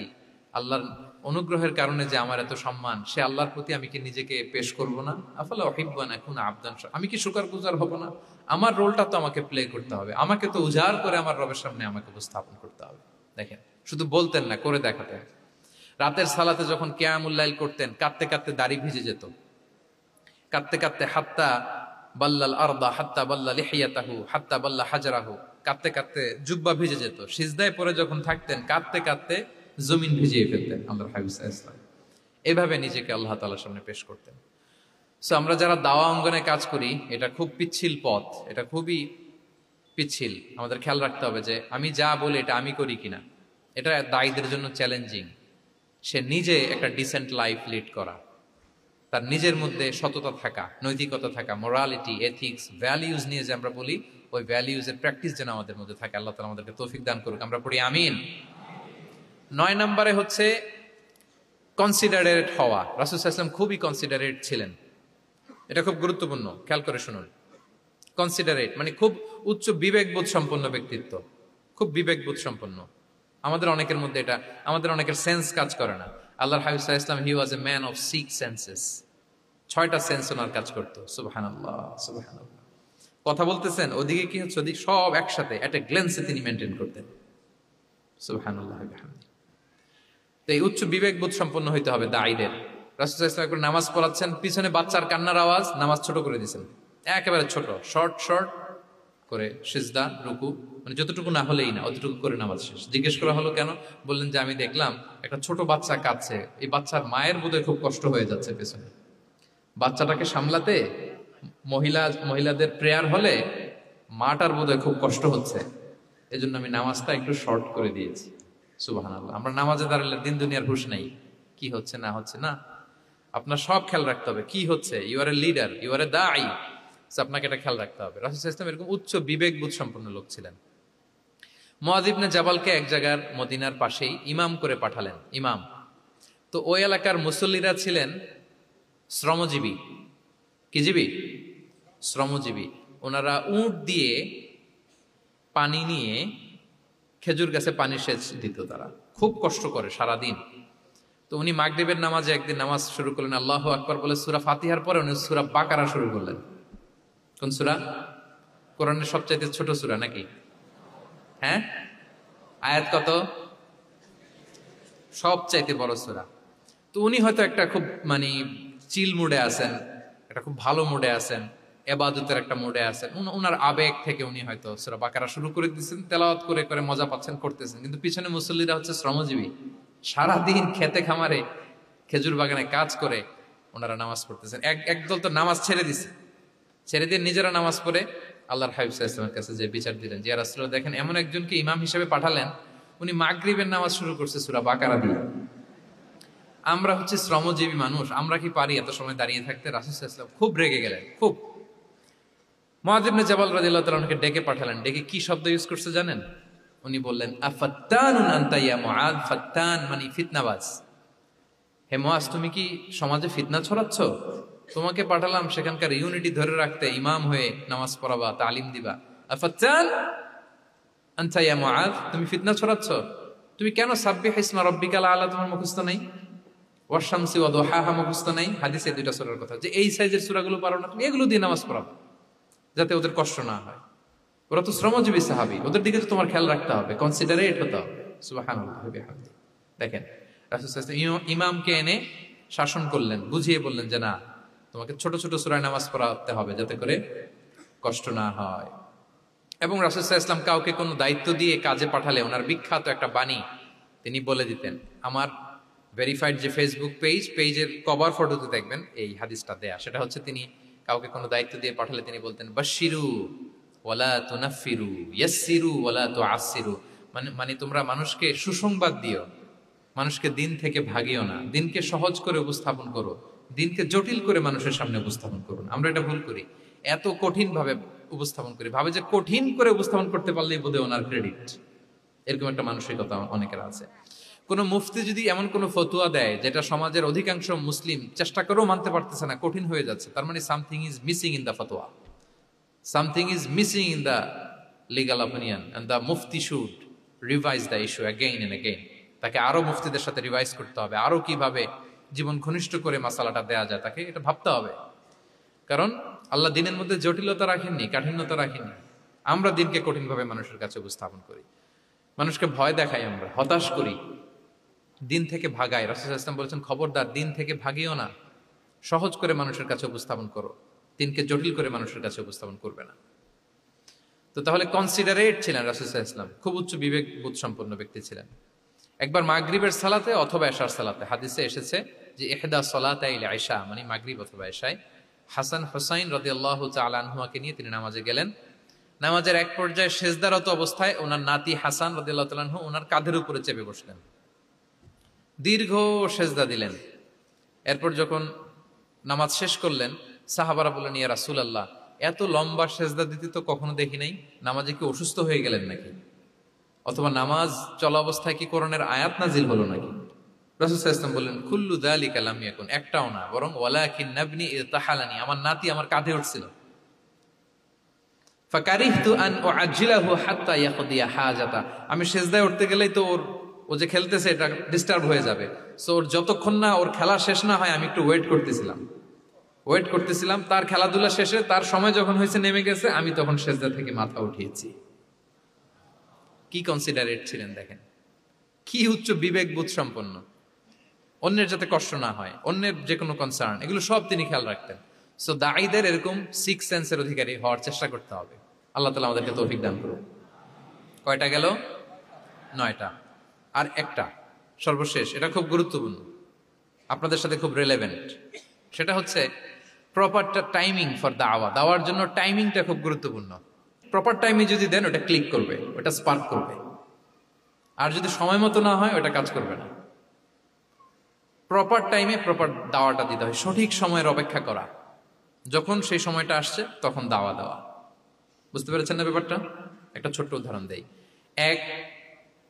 আল্লাহর অনুগ্রহের কারণে যে আমার এত সম্মান, সে আল্লাহর প্রতি আমি কি নিজেকে পেশ করব না? আফালা উহিব্বু আন আকুনা আবদান শাকুরা। আমি কি শুকরগুজার হব না? আমার রোলটা তো আমাকে প্লে করতে হবে, আমাকে তো উজাড় করে আমার রবের সামনে আমাকে উপস্থাপন করতে হবে। দেখেন, শুধু বলতেন না, করে দেখাতেন। রাতের সালাতে যখন কিয়ামুল লাইল করতেন, কাঁদতে কাঁদতে দাড়ি ভিজে যেত, কাঁদতে কাঁদতে হাত্তা বাল্লাল আরদা হাত্তা বাল্লা লিহিয়াতাহু হাত্তা বাল্লা হাজরাহু, কাঁদতে কাঁদতে জুব্বা ভিজে যেত। সিজদায় পরে যখন থাকতেন কাঁদতে কাঁদতে জমিন ভিজিয়ে ফেলতেন আল্লাহর হাবিব সাল্লাল্লাহু আলাইহি ওয়াসাল্লাম। এভাবে নিজেকে আল্লাহ তাআলার সামনে পেশ করতেন। সো আমরা যারা দাওয়া অঙ্গনে কাজ করি, এটা খুব পিচ্ছিল পথ, এটা খুবই পিচ্ছিল। আমাদের খেয়াল রাখতে হবে যে আমি যা বলি এটা আমি করি কিনা। এটা দায়ীদের জন্য চ্যালেঞ্জিং। সে নিজে একটা ডিসেন্ট লাইফ লিড করা, তার নিজের মধ্যে সততা থাকা, নৈতিকতা থাকা, মোরালিটি, এথিক্স, ভ্যালিউজ নিয়ে যে আমরা বলি, ওই ভ্যালিউজের প্র্যাকটিস যেন আমাদের মধ্যে থাকে। আল্লাহ তাআলা আমাদেরকে তৌফিক দান করুক, আমরা পড়ি আমিন। 9 নম্বরে হচ্ছে কনসিডারেট হওয়া। রাসূল সাল্লাল্লাহু আলাইহি ওয়াসাল্লাম খুবই কনসিডারেট ছিলেন, এটা খুব গুরুত্বপূর্ণ, খেয়াল করে শুনুন। কনসিডারেট মানে খুব উচ্চ বিবেকবোধ সম্পন্ন ব্যক্তিত্ব, খুব বিবেকবোধ সম্পন্ন। আমাদের অনেকের মধ্যে এটা, আমাদের অনেকের সেন্স কাজ করে না। আল্লাহর হাবিব সাল্লাল্লাহু আলাইহি ওয়াসাল্লাম, he was a man of 6 senses. 6টা সেন্স ওনার কাজ করতো। সুবহানাল্লাহ, সুবহানাল্লাহ। কথা বলতেছেন, ওদিকে কি হচ্ছে, ওদিকে সব একসাথে এট এ গ্ল্যান্সে তিনি মেনটেন করতেন। সুবহানাল্লাহ বিহামদি। তো এই উচ্চ বিবেকবোধ সম্পন্ন হইতে হবে দায়ীদের। রাসূল সাল্লাল্লাহু আলাইহি ওয়াসাল্লাম নামাজ পড়াচ্ছেন, পিছনে বাচ্চার কান্নার আওয়াজ, নামাজ ছোট করে দিয়েছেন, একেবারে ছোট, শর্ট শর্ট করে সিজদা, রুকু, মানে যতটুকু না হলেই না, অতটুকু করে নামাজ শেষ। জিজ্ঞেস করা হলো কেন? বললেন যে আমি দেখলাম একটা ছোট বাচ্চা কাঁদছে, এই বাচ্চার মায়ের বোধহয় খুব কষ্ট হয়ে যাচ্ছে পেছনে, বাচ্চাটাকে সামলাতে মহিলাদের প্রেয়ার হলে মাটার বোধহয় খুব কষ্ট হচ্ছে, এজন্য আমি নামাজটা একটু শর্ট করে দিয়েছি। সুবহানাল্লাহ। আমরা নামাজে দাঁড়ালে দিন দুনিয়ার হুঁশ নেই, কি হচ্ছে না হচ্ছে না, আপনার সব খেয়াল রাখতে হবে। কি হচ্ছে, you are a leader, you are a দাঈ, আপনাকে এটা খেয়াল রাখতে হবে। রাসূল সাল্লাল্লাহু আলাইহি ওয়াসাল্লাম এরকম উচ্চ বিবেকবোধ সম্পন্ন লোক ছিলেন। মুআয ইবনে জাবালকে এক জায়গার মদিনার পাশেই ইমাম করে পাঠালেন, ইমাম। তো ওই এলাকার মুসল্লিরা ছিলেন শ্রমজীবী। কি জীবী? শ্রমজীবী। ওনারা উট দিয়ে পানি নিয়ে খেজুর গাছে পানি সেচ দিত, তারা খুব কষ্ট করে সারাদিন। তো উনি মাগরিবের নামাজে একদিন নামাজ শুরু করলেন, আল্লাহু আকবার বলে সূরা ফাতিহার পরে উনি সূরা বাকারা শুরু করলেন। কোন সূরা? কোরআনের সবচাইতে ছোট সূরা নাকি? হ্যাঁ, আয়াত কত? সবচাইতে বড় সূরা। তো উনি হয়তো একটা খুব মানে চিল মুডে আছেন, একটা খুব ভালো মুডে আছেন, ইবাদতের একটা মুডে আছেন। উনার আবেগ থেকে উনি হয়তো সূরা বাকারা শুরু করে দিয়েছেন, তেলাওয়াত করে করে মজা পাচ্ছেন, করতেছেন। কিন্তু পিছনে মুসল্লিরা হচ্ছে শ্রমজীবী, সারাদিন খেতে খামারে খেজুর বাগানে কাজ করে ওনারা নামাজ পড়তেছেন। একদল তো নামাজ ছেড়ে দিছে, ছেড়ে দিয়ে নিজেরা নামাজ পড়ে আল্লাহর হাবিব সাল্লাল্লাহু আলাইহি ওয়াসাল্লামের কাছে যে বিচার দিলেন যে ইয়া রাসূলুল্লাহ, দেখেন এমন একজনকে ইমাম হিসেবে পাঠালেন, উনি মাগরিবের নামাজ শুরু করছে সূরা বাকারা দিয়ে। আমরা হচ্ছে শ্রমজীবী মানুষ, আমরা কি পারি এত সময় দাঁড়িয়ে থাকতে? রাসূল সাল্লাল্লাহু আলাইহি ওয়াসাল্লাম খুব রেগে গেলেন, খুব। মুআয ইবনে জাবাল রাদিয়াল্লাহু তাআলা আনহুকে ডেকে পাঠালেন। ডেকে কি শব্দ ইউজ করছে জানেন? উনি বললেন, আফাত্তানুন আনতা ইয়া মুআয। ফাত্তান মানে ফিতনাবাজ। হে মুআয, তুমি কি সমাজে ফিতনা ছড়াচ্ছ? তোমাকে পাঠালাম সেখানকার ইউনিটি ধরে রাখতে, ইমাম হয়ে নামাজ পড়াবা, তালিম দিবা। আফাত্তান আনতা ইয়া মুআয, তুমি ফিতনা ছড়াচ্ছ? তুমি কেন সাব্বিহ ইসমা রাব্বিকাল আলা তোমার মুখস্থ নাই? ওয়াশ শামসি ওয়া দুহাহা মুখস্থ নাই? হাদিসে দুইটা সূরার কথা, যে এই সাইজের সূরাগুলো পারো না, তুমি এগুলো দিয়ে নামাজ পড়াবা যাতে ওদের কষ্ট না হয়। ওরা তো শ্রমজীবী সাহাবী, ওদের দিকে তো তোমার খেয়াল রাখতে হবে, কনসিডারেট হতে হবে। সুবহানাল্লাহ। দেখেন রাসূল সাল্লাল্লাহু আলাইহি ওয়াসাল্লাম ইমামকে এনে শাসন করলেন, বুঝিয়ে বললেন যে না, তোমাকে ছোট ছোট সূরায় নামাজ পড়াতে হবে যাতে করে কষ্ট না হয়। এবং রাসূল সাল্লাল্লাহু আলাইহি ওয়াসাল্লাম কাউকে কোনো দায়িত্ব দিয়ে কাজে পাঠালে ওনার বিখ্যাত একটা বাণী তিনি বলে দিতেন। আমার ভেরিফাইড যে ফেসবুক পেজের কভার ফটোতে দেখবেন এই হাদিসটা দেয়া। সেটা হচ্ছে তিনি কাউকে কোনো দায়িত্ব দিয়ে পাঠালে তিনি বলতেন, বাশশিরু ওয়ালা তুনাফফিরু, ইয়াসসিরু ওয়ালা তুআসসিরু। মানে তোমরা মানুষকে সুসংবাদ দিও, মানুষকে দিন থেকে ভাগিও না, দিনকে সহজ করে উপস্থাপন করো, দিনকে জটিল করে মানুষের সামনে উপস্থাপন করুন। আমরা এটা ভুল করি, এত কঠিন ভাবে উপস্থাপন করি, ভাবে যে কঠিন করে উপস্থাপন করতে পারলেই বোধহয় ওনার ক্রেডিট। এরকম একটা মানসিকতা অনেকের আছে। কোন মুফতি যদি এমন কোন ফতুয়া দেয় যেটা সমাজের অধিকাংশ মুসলিম চেষ্টা করেও মানতে পারতেছে না, কঠিন হয়ে যাচ্ছে, তার মানে something is missing in the ফতোয়া, something is missing in the legal opinion, and the মুফতি should revise the issue again and again. তাকে আরো মুফতিদের সাথে রিভাইজ করতে হবে, আরো কিভাবে জীবন ঘনিষ্ঠ করে মাসালাটা দেয়া যায়, তাকে এটা ভাবতে হবে। কারণ আল্লাহ দিনের মধ্যে জটিলতা রাখেননি, কাঠিন্যতা রাখেননি। আমরা দিনকে কঠিনভাবে মানুষের কাছে উপস্থাপন করি, মানুষকে ভয় দেখাই, আমরা হতাশ করি, দিন থেকে ভাগাই। রাসূল সাল্লাল্লাহু আলাইহি ওয়াসাল্লাম বলেছেন, খবরদার দিন থেকে ভাগিও না, সহজ করে মানুষের কাছে উপস্থাপন করো, দিনকে জটিল করে মানুষের কাছে উপস্থাপন করবে না। তো তাহলে কনসিডারেট ছিলেন রাসূল সাল্লাল্লাহু আলাইহি ওয়াসাল্লাম, খুব উচ্চ বিবেক বোধ সম্পন্ন ব্যক্তি ছিলেন। একবার মাগরিবের সালাতে অথবা এশার সালাতে হাদিসে এসেছে যে ইহদা সলাতাইল ইশা মানে মাগরিব অথবা এশায় হাসান হুসাইন রাদিয়াল্লাহু তাআলা আনহুমাকে নিয়ে তিনি নামাজে গেলেন। নামাজের এক পর্যায়ে সেজদারত অবস্থায় ওনার নাতি হাসান রাদিয়াল্লাহু তাআলা আনহু ওনার কাঁধের উপরে চেপে বসলেন, দীর্ঘ সেজদা দিলেন। এরপর যখন নামাজ শেষ করলেন, সাহাবারা বললেন, ইয়া রাসূলুল্লাহ, এত লম্বা সেজদা দিতে তো কখনো দেখি নাই, নামাজে কি অসুস্থ হয়ে গেলেন নাকি? অথবা নামাজ চলা অবস্থায় কি কোরআনের আয়াত নাজিল হলো নাকি? রাসূল সাল্লাল্লাহু আলাইহি ওয়াসাল্লাম বললেন, কুল্লু যালিকা লাম ইয়াকুন, একটাও না, বরং ওয়ালাকিন নাবনি ইরতাহালানি, আমার নাতি আমার কাঁধে উঠছিল। ফাকারিহতু আন উআজ্জিলাহু হাত্তা ইয়াকদিয়া হাজাতা, আমি সেজদায় উঠতে গেলেই তো ও যে খেলতেছে এটা ডিস্টার্ব হয়ে যাবে, সো ওর যতক্ষণ না ওর খেলা শেষ না হয় আমি একটু ওয়েট করতেছিলাম। তার খেলাধুলা শেষে তার সময় যখন হয়েছে নেমে গেছে, আমি তখন সেজদা থেকে মাথা উঠিয়েছি। কি কনসিডারেট ছিলেন দেখেন, কি উচ্চ বিবেক বোধ সম্পন্ন। অন্যের যাতে কষ্ট না হয়, অন্যের যে কোনো কনসার্ন, এগুলো সব তিনি খেয়াল রাখতেন। সো দাঈদের এরকম সিক্স সেন্সের অধিকারী হওয়ার চেষ্টা করতে হবে। আল্লাহ তাআলা আমাদেরকে তৌফিক দান করুন। কয়টা গেল? 9টা। আর একটা সর্বশেষ, এটা খুব গুরুত্বপূর্ণ, আপনাদের সাথে খুব রিলেভেন্ট। সেটা হচ্ছে প্রপার টাইমিং ফর দাওয়ার জন্য টাইমিংটা খুব গুরুত্বপূর্ণ। প্রপার টাইমে যদি দেন ওটা ক্লিক করবে, ওটা স্পার্ক করবে। আর যদি সময় মতো না হয় ওটা কাজ করবে না। প্রপার টাইমে প্রপার দাওয়াটা দিতে হয়, সঠিক সময়ের অপেক্ষা করা, যখন সেই সময়টা আসছে তখন দাওয়া দেওয়া। বুঝতে পেরেছেন না ব্যাপারটা? একটা ছোট্ট উদাহরণ দেই। এক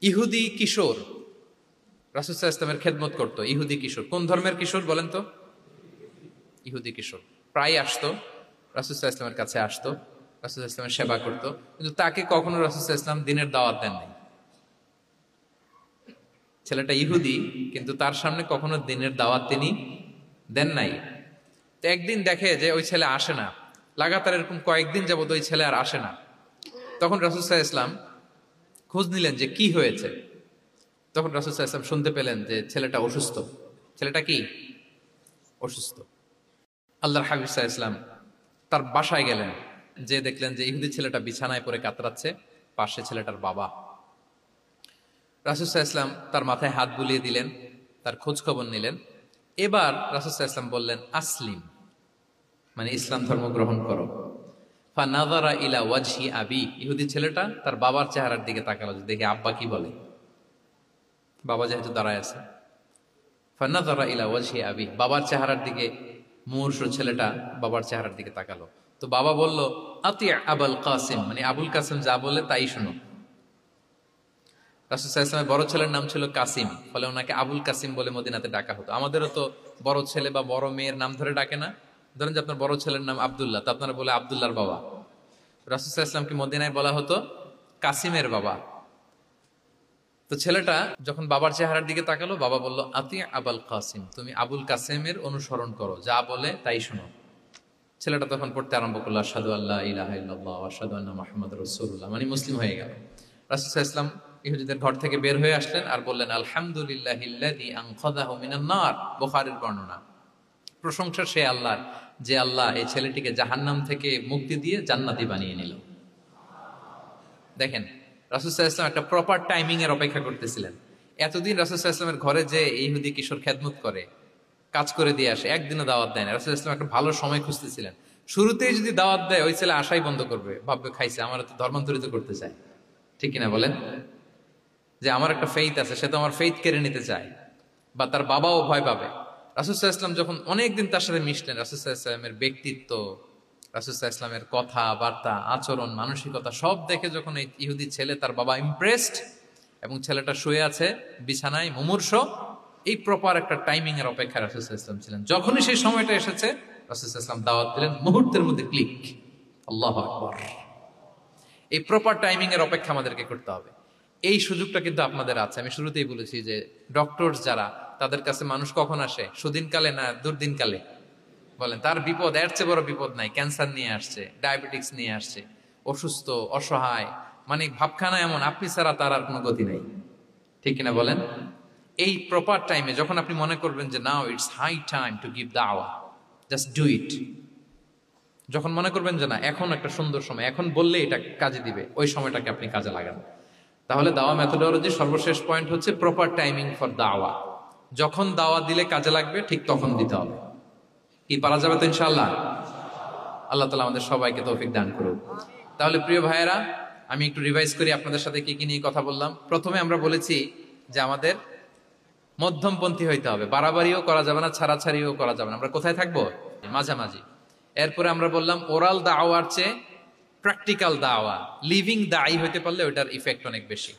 ইহুদি কিশোর রাসূল সাল্লাল্লাহু আলাইহি ওয়াসাল্লামের খেদমত করতো। ইহুদি কিশোর, কোন ধর্মের কিশোর বলেন তো? ইহুদি কিশোর প্রায় আসতো রাসূল সাল্লাল্লাহু আলাইহি ওয়াসাল্লামের কাছে, আসতো রাসূল সাল্লাল্লাহু আলাইহি ওয়াসাল্লামের সেবা করতো, কিন্তু তাকে কখনো রাসূল সাল্লাল্লাহু আলাইহি ওয়াসাল্লাম দিনের দাওয়াত দেন নাই। ছেলেটা ইহুদি, কিন্তু তার সামনে কখনো দিনের দাওয়াত তিনি দেন নাই। তো একদিন দেখে যে ওই ছেলে আসে না, লাগাতার এরকম কয়েকদিন যাবত ওই ছেলে আর আসে না। তখন রাসূল সাল্লাল্লাহু আলাইহি ওয়াসাল্লাম খোঁজ নিলেন যে কি হয়েছে। তখন রাসূল সাল্লাল্লাহু আলাইহি ওয়াসাল্লাম শুনতে পেলেন যে ছেলেটা অসুস্থ। ছেলেটা কি অসুস্থ? আল্লাহর হাবিব সাল্লাল্লাহু আলাইহি ওয়াসাল্লাম তার বাসায় গেলেন, যে দেখলেন যে ইহুদি ছেলেটা বিছানায় পড়ে কাতরাচ্ছে, পাশে ছেলেটার বাবা। রাসূল সাল্লাল্লাহু আলাইহি ওয়াসাল্লাম তার মাথায় হাত বুলিয়ে দিলেন, তার খোঁজ খবর নিলেন। এবার রাসূল সাল্লাল্লাহু আলাইহি ওয়াসাল্লাম বললেন, আসলিম, মানে ইসলাম ধর্ম গ্রহণ করো। ফানাযারা ইলা ওয়াজহি আবি, ইহুদি ছেলেটা তার বাবার চেহারার দিকে তাকালো যে দেখি আব্বা কি বলে। বাবা যেহেতু দাঁড়ায় আছে, ফানাযারা ইলা ওয়াজহি আবি, বাবার চেহারার দিকে মুমূর্ষু ছেলেটা বাবার চেহারার দিকে তাকালো। তো বাবা বলল আতি আবুল কাসিম, মানে আবুল কাসিম যা বলে তাই শোনো। রাসূল সাল্লাল্লাহু আলাইহি ওয়াসাল্লামের বড় ছেলের নাম ছিল কাসিম, ফলে ওনাকে আবুল কাসিম বলে মদিনাতে ডাকা হতো। আমাদেরও তো বড় ছেলে বা বড় মেয়ের নাম ধরে ডাকে না? ধরেন যে আপনার বড় ছেলের নাম আব্দুল্লাহ, তো আপনারা বলে আব্দুল্লাহর বাবা। রাসূল সাল্লাল্লাহু আলাইহি ওয়াসাল্লামকে মদিনায় বলা হতো কাসিমের বাবা। তো ছেলেটা যখন বাবার চেহারার দিকে তাকালো, বাবা বলল আতি আবুল কাসিম, তুমি আবুল কাসিমের অনুসরণ করো, যা বলে তাই শোনো। ছেলেটা তখন পড়তে আরম্ভ করলো আশহাদু আল্লা ইলাহা ইল্লাল্লাহ ওয়া আশহাদু আন্না মুহাম্মাদুর রাসূলুল্লাহ, মানে মুসলিম হয়ে গেল। রাসূল সাল্লাল্লাহু আলাইহি ওয়াসাল্লাম ইহুদিদের ঘর থেকে বের হয়ে আসলেন আর বললেন আলহামদুলিল্লাহিল্লাযী আনকাযাহু মিনান নার, বুখারীর বর্ণনা। প্রশংসা সে আল্লাহর, যে আল্লাহ এই ছেলেটিকে জাহান্নাম থেকে মুক্তি দিয়ে জান্নাতি বানিয়ে নিল। দেখেন রাসূল সাল্লাল্লাহু আলাইহি ওয়াসাল্লাম একটা প্রপার টাইমিং এর অপেক্ষা করতেছিলেন। এতদিন রাসূল সাল্লাল্লাহু আলাইহি ওয়াসাল্লামের ঘরে যে ইহুদি কিশোর খেদমত করে, কাজ করে দিয়ে আসে, একদিনও দাওয়াত দেয় না। রাসূল সাল্লাল্লাহু আলাইহি ওয়াসাল্লাম একটা ভালো সময় খুঁজতেছিলেন। শুরুতেই যদি দাওয়াত দেয়, ওই ছেলে আশাই বন্ধ করবে, ভাববে খাইছে, আমার তো ধর্মান্তরিত করতে চায়। ঠিক কিনা বলেন? যে আমার একটা ফেইথ আছে, সে তো আমার ফেইথ কেড়ে নিতে চায়, বা তার বাবাও ভয় পাবে। রাসূল সাল্লাল্লাহু আলাইহি ওয়াসাল্লাম যখন অনেকদিন তার সাথে মিশলেন, রাসূল সাল্লাল্লাহু আলাইহি ওয়াসাল্লামের ব্যক্তিত্ব, রাসূল সাল্লাল্লাহু আলাইহি ওয়াসাল্লামের কথা বার্তা, আচরণ, মানসিকতা সব দেখে যখন এই ইহুদি ছেলে, তার বাবা ইমপ্রেসড, এবং ছেলেটা শুয়ে আছে বিছানায় মুমূর্ষ, এই প্রপার একটা টাইমিং এর অপেক্ষায় রাসূল সাল্লাল্লাহু আলাইহি ওয়াসাল্লাম ছিলেন। যখনই সেই সময়টা এসেছে, রাসূল সাল্লাল্লাহু আলাইহি ওয়াসাল্লাম দাওয়াত দিলেন, মুহূর্তের মধ্যে ক্লিক। আল্লাহু আকবার। এই প্রপার টাইমিং এর অপেক্ষা আমাদেরকে করতে হবে। এই সুযোগটা কিন্তু আপনাদের আছে। আমি শুরুতেই বলেছি যে ডক্টর যারা, তাদের কাছে মানুষ কখন আসে? সুদিনকালে না দুর্দিনকালে? বলেন, তার বিপদ এর চেয়ে বড় বিপদ নাই। ক্যান্সার নিয়ে আসছে, ডায়াবেটিক্স নিয়ে আসছে, অসুস্থ, অসহায়, মানে ভাবখানা এমন, আপনি ছাড়া তার আর কোনো গতি নেই। ঠিক কিনা বলেন? এই প্রপার টাইমে যখন আপনি মনে করবেন যে now it's high time to give দাওয়া, জাস্ট ডু ইট। যখন মনে করবেন যে না এখন একটা সুন্দর সময়, এখন বললে এটা কাজে দিবে, ওই সময়টাকে আপনি কাজে লাগান। তাহলে দাওয়া মেথোডোলজি সর্বশেষ পয়েন্ট হচ্ছে প্রপার টাইমিং ফর দাওয়া। যখন দাওয়া দিলে কাজে লাগবে, ঠিক তখন দিতে হবে। কি পারা যাবে তো ইনশাআল্লাহ? আল্লাহ তাআলা আমাদের সবাইকে তৌফিক দান করুন। তাহলে প্রিয় ভাইয়েরা, আমি একটু রিভাইজ করি আপনাদের সাথে কি কি নিয়ে কথা বললাম। প্রথমে আমরা বলেছি যে আমাদের মধ্যমপন্থী হইতে হবে, বাড়াবাড়িও করা যাবে না, ছাড়াছাড়িও করা যাবে না, আমরা কোথায় থাকবো? মাঝামাঝি। এরপরে আমরা বললাম ওরাল দাওয়ার চেয়ে প্র্যাকটিক্যাল দাওয়া, লিভিং দায়ী হইতে পারলে ওইটার ইফেক্ট অনেক বেশি।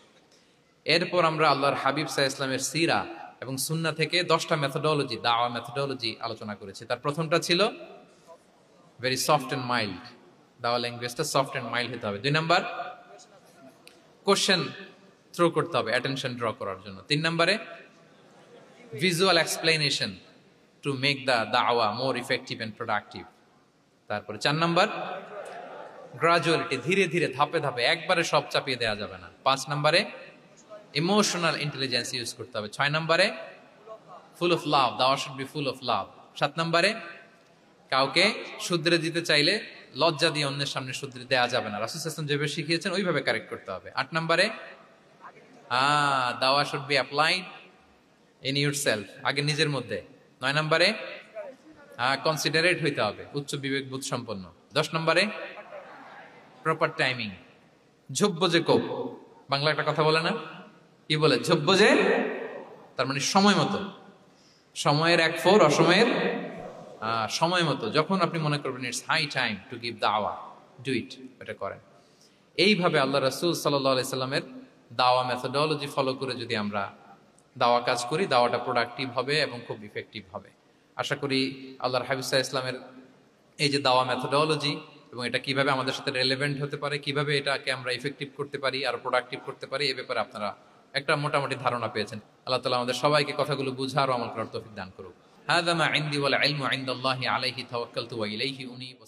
এরপর আমরা আল্লাহর হাবিব সাল্লাল্লাহু আলাইহি ওয়াসাল্লামের সিরা এবং সুন্নাহ থেকে 10টা মেথোডোলজি, দাওয়া মেথোডোলজি আলোচনা করেছি। তার প্রথমটা ছিল ভেরি সফট এন্ড মাইল্ড, দাওয়া ল্যাঙ্গুয়েজটা সফট এন্ড মাইল্ড হতে হবে। 2 নাম্বার, কোশ্চেন থ্রো করতে হবে অ্যাটেনশন ড্র করার জন্য। 3 নম্বরে, visual explanation to make the দাওয়া মোর ইফেক্টিভ এন্ড প্রোডাক্টিভ। তারপরে 4 নাম্বার, গ্রাজুয়ালিটি, ধীরে ধীরে, ধাপে ধাপে, একবারে সব চাপিয়ে দেওয়া যাবে না। 5 নম্বরে, ইমোশনাল ইন্টেলিজেন্স ইউজ করতে হবে। 6 নম্বরে, ফুল অফ লাভ, দাওয়া should be full of love. 7 নম্বরে, কাউকে শুধরে দিতে চাইলে লজ্জা দিয়ে অন্যের সামনে শুধরে দেওয়া যাবে না, রাসূল সাল্লাল্লাহু আলাইহি ওয়াসাল্লাম যেভাবে শিখিয়েছেন ওইভাবে কারেক্ট করতে হবে। 8 নম্বরে, দাওয়া should be applied in yourself, আগে নিজের মধ্যে। 9 নম্বরে, কনসিডারেট হইতে হবে, উচ্চ বিবেক বোধ সম্পন্ন। 10 নম্বরে, প্রপার টাইমিং, ঝোপ্য যে কোপ, বাংলা একটা কথা বলে না, কি বলে? ঝোপ্য যে, তার মানে সময় মতো, সময়ের 1/4, অসময়ের সময় মতো। যখন আপনি মনে করবেন it's high time to give দাওয়া, ডু ইট, এটা করেন। এইভাবে আল্লাহ রাসূল সাল্লাল্লাহু আলাইহি সাল্লামের দাওয়া মেথোডোলজি ফলো করে যদি আমরা দাওয়া কাজ করি, দাওয়াটা প্রোডাক্টিভ হবে এবং খুব ইফেক্টিভ হবে। আশা করি আল্লাহর হাবিব সাল্লাল্লাহু আলাইহি ওয়াসাল্লামের এই যে দাওয়া মেথোডোলজি, এবং এটা কিভাবে আমাদের সাথে রেলেভেন্ট হতে পারে, কিভাবে এটাকে আমরা ইফেক্টিভ করতে পারি আর প্রোডাক্টিভ করতে পারি, এই ব্যাপারে আপনারা একটা মোটামুটি ধারণা পেয়েছেন। আল্লাহ তাআলা আমাদের সবাইকে কথাগুলো বুঝার ও আমল করার তৌফিক দান করুক। হাযা মা ইনদি ওয়াল ইলমু ইনদাল্লাহি আলাইহি তাওয়াক্কালতু ওয়া ইলাইহি উনীব।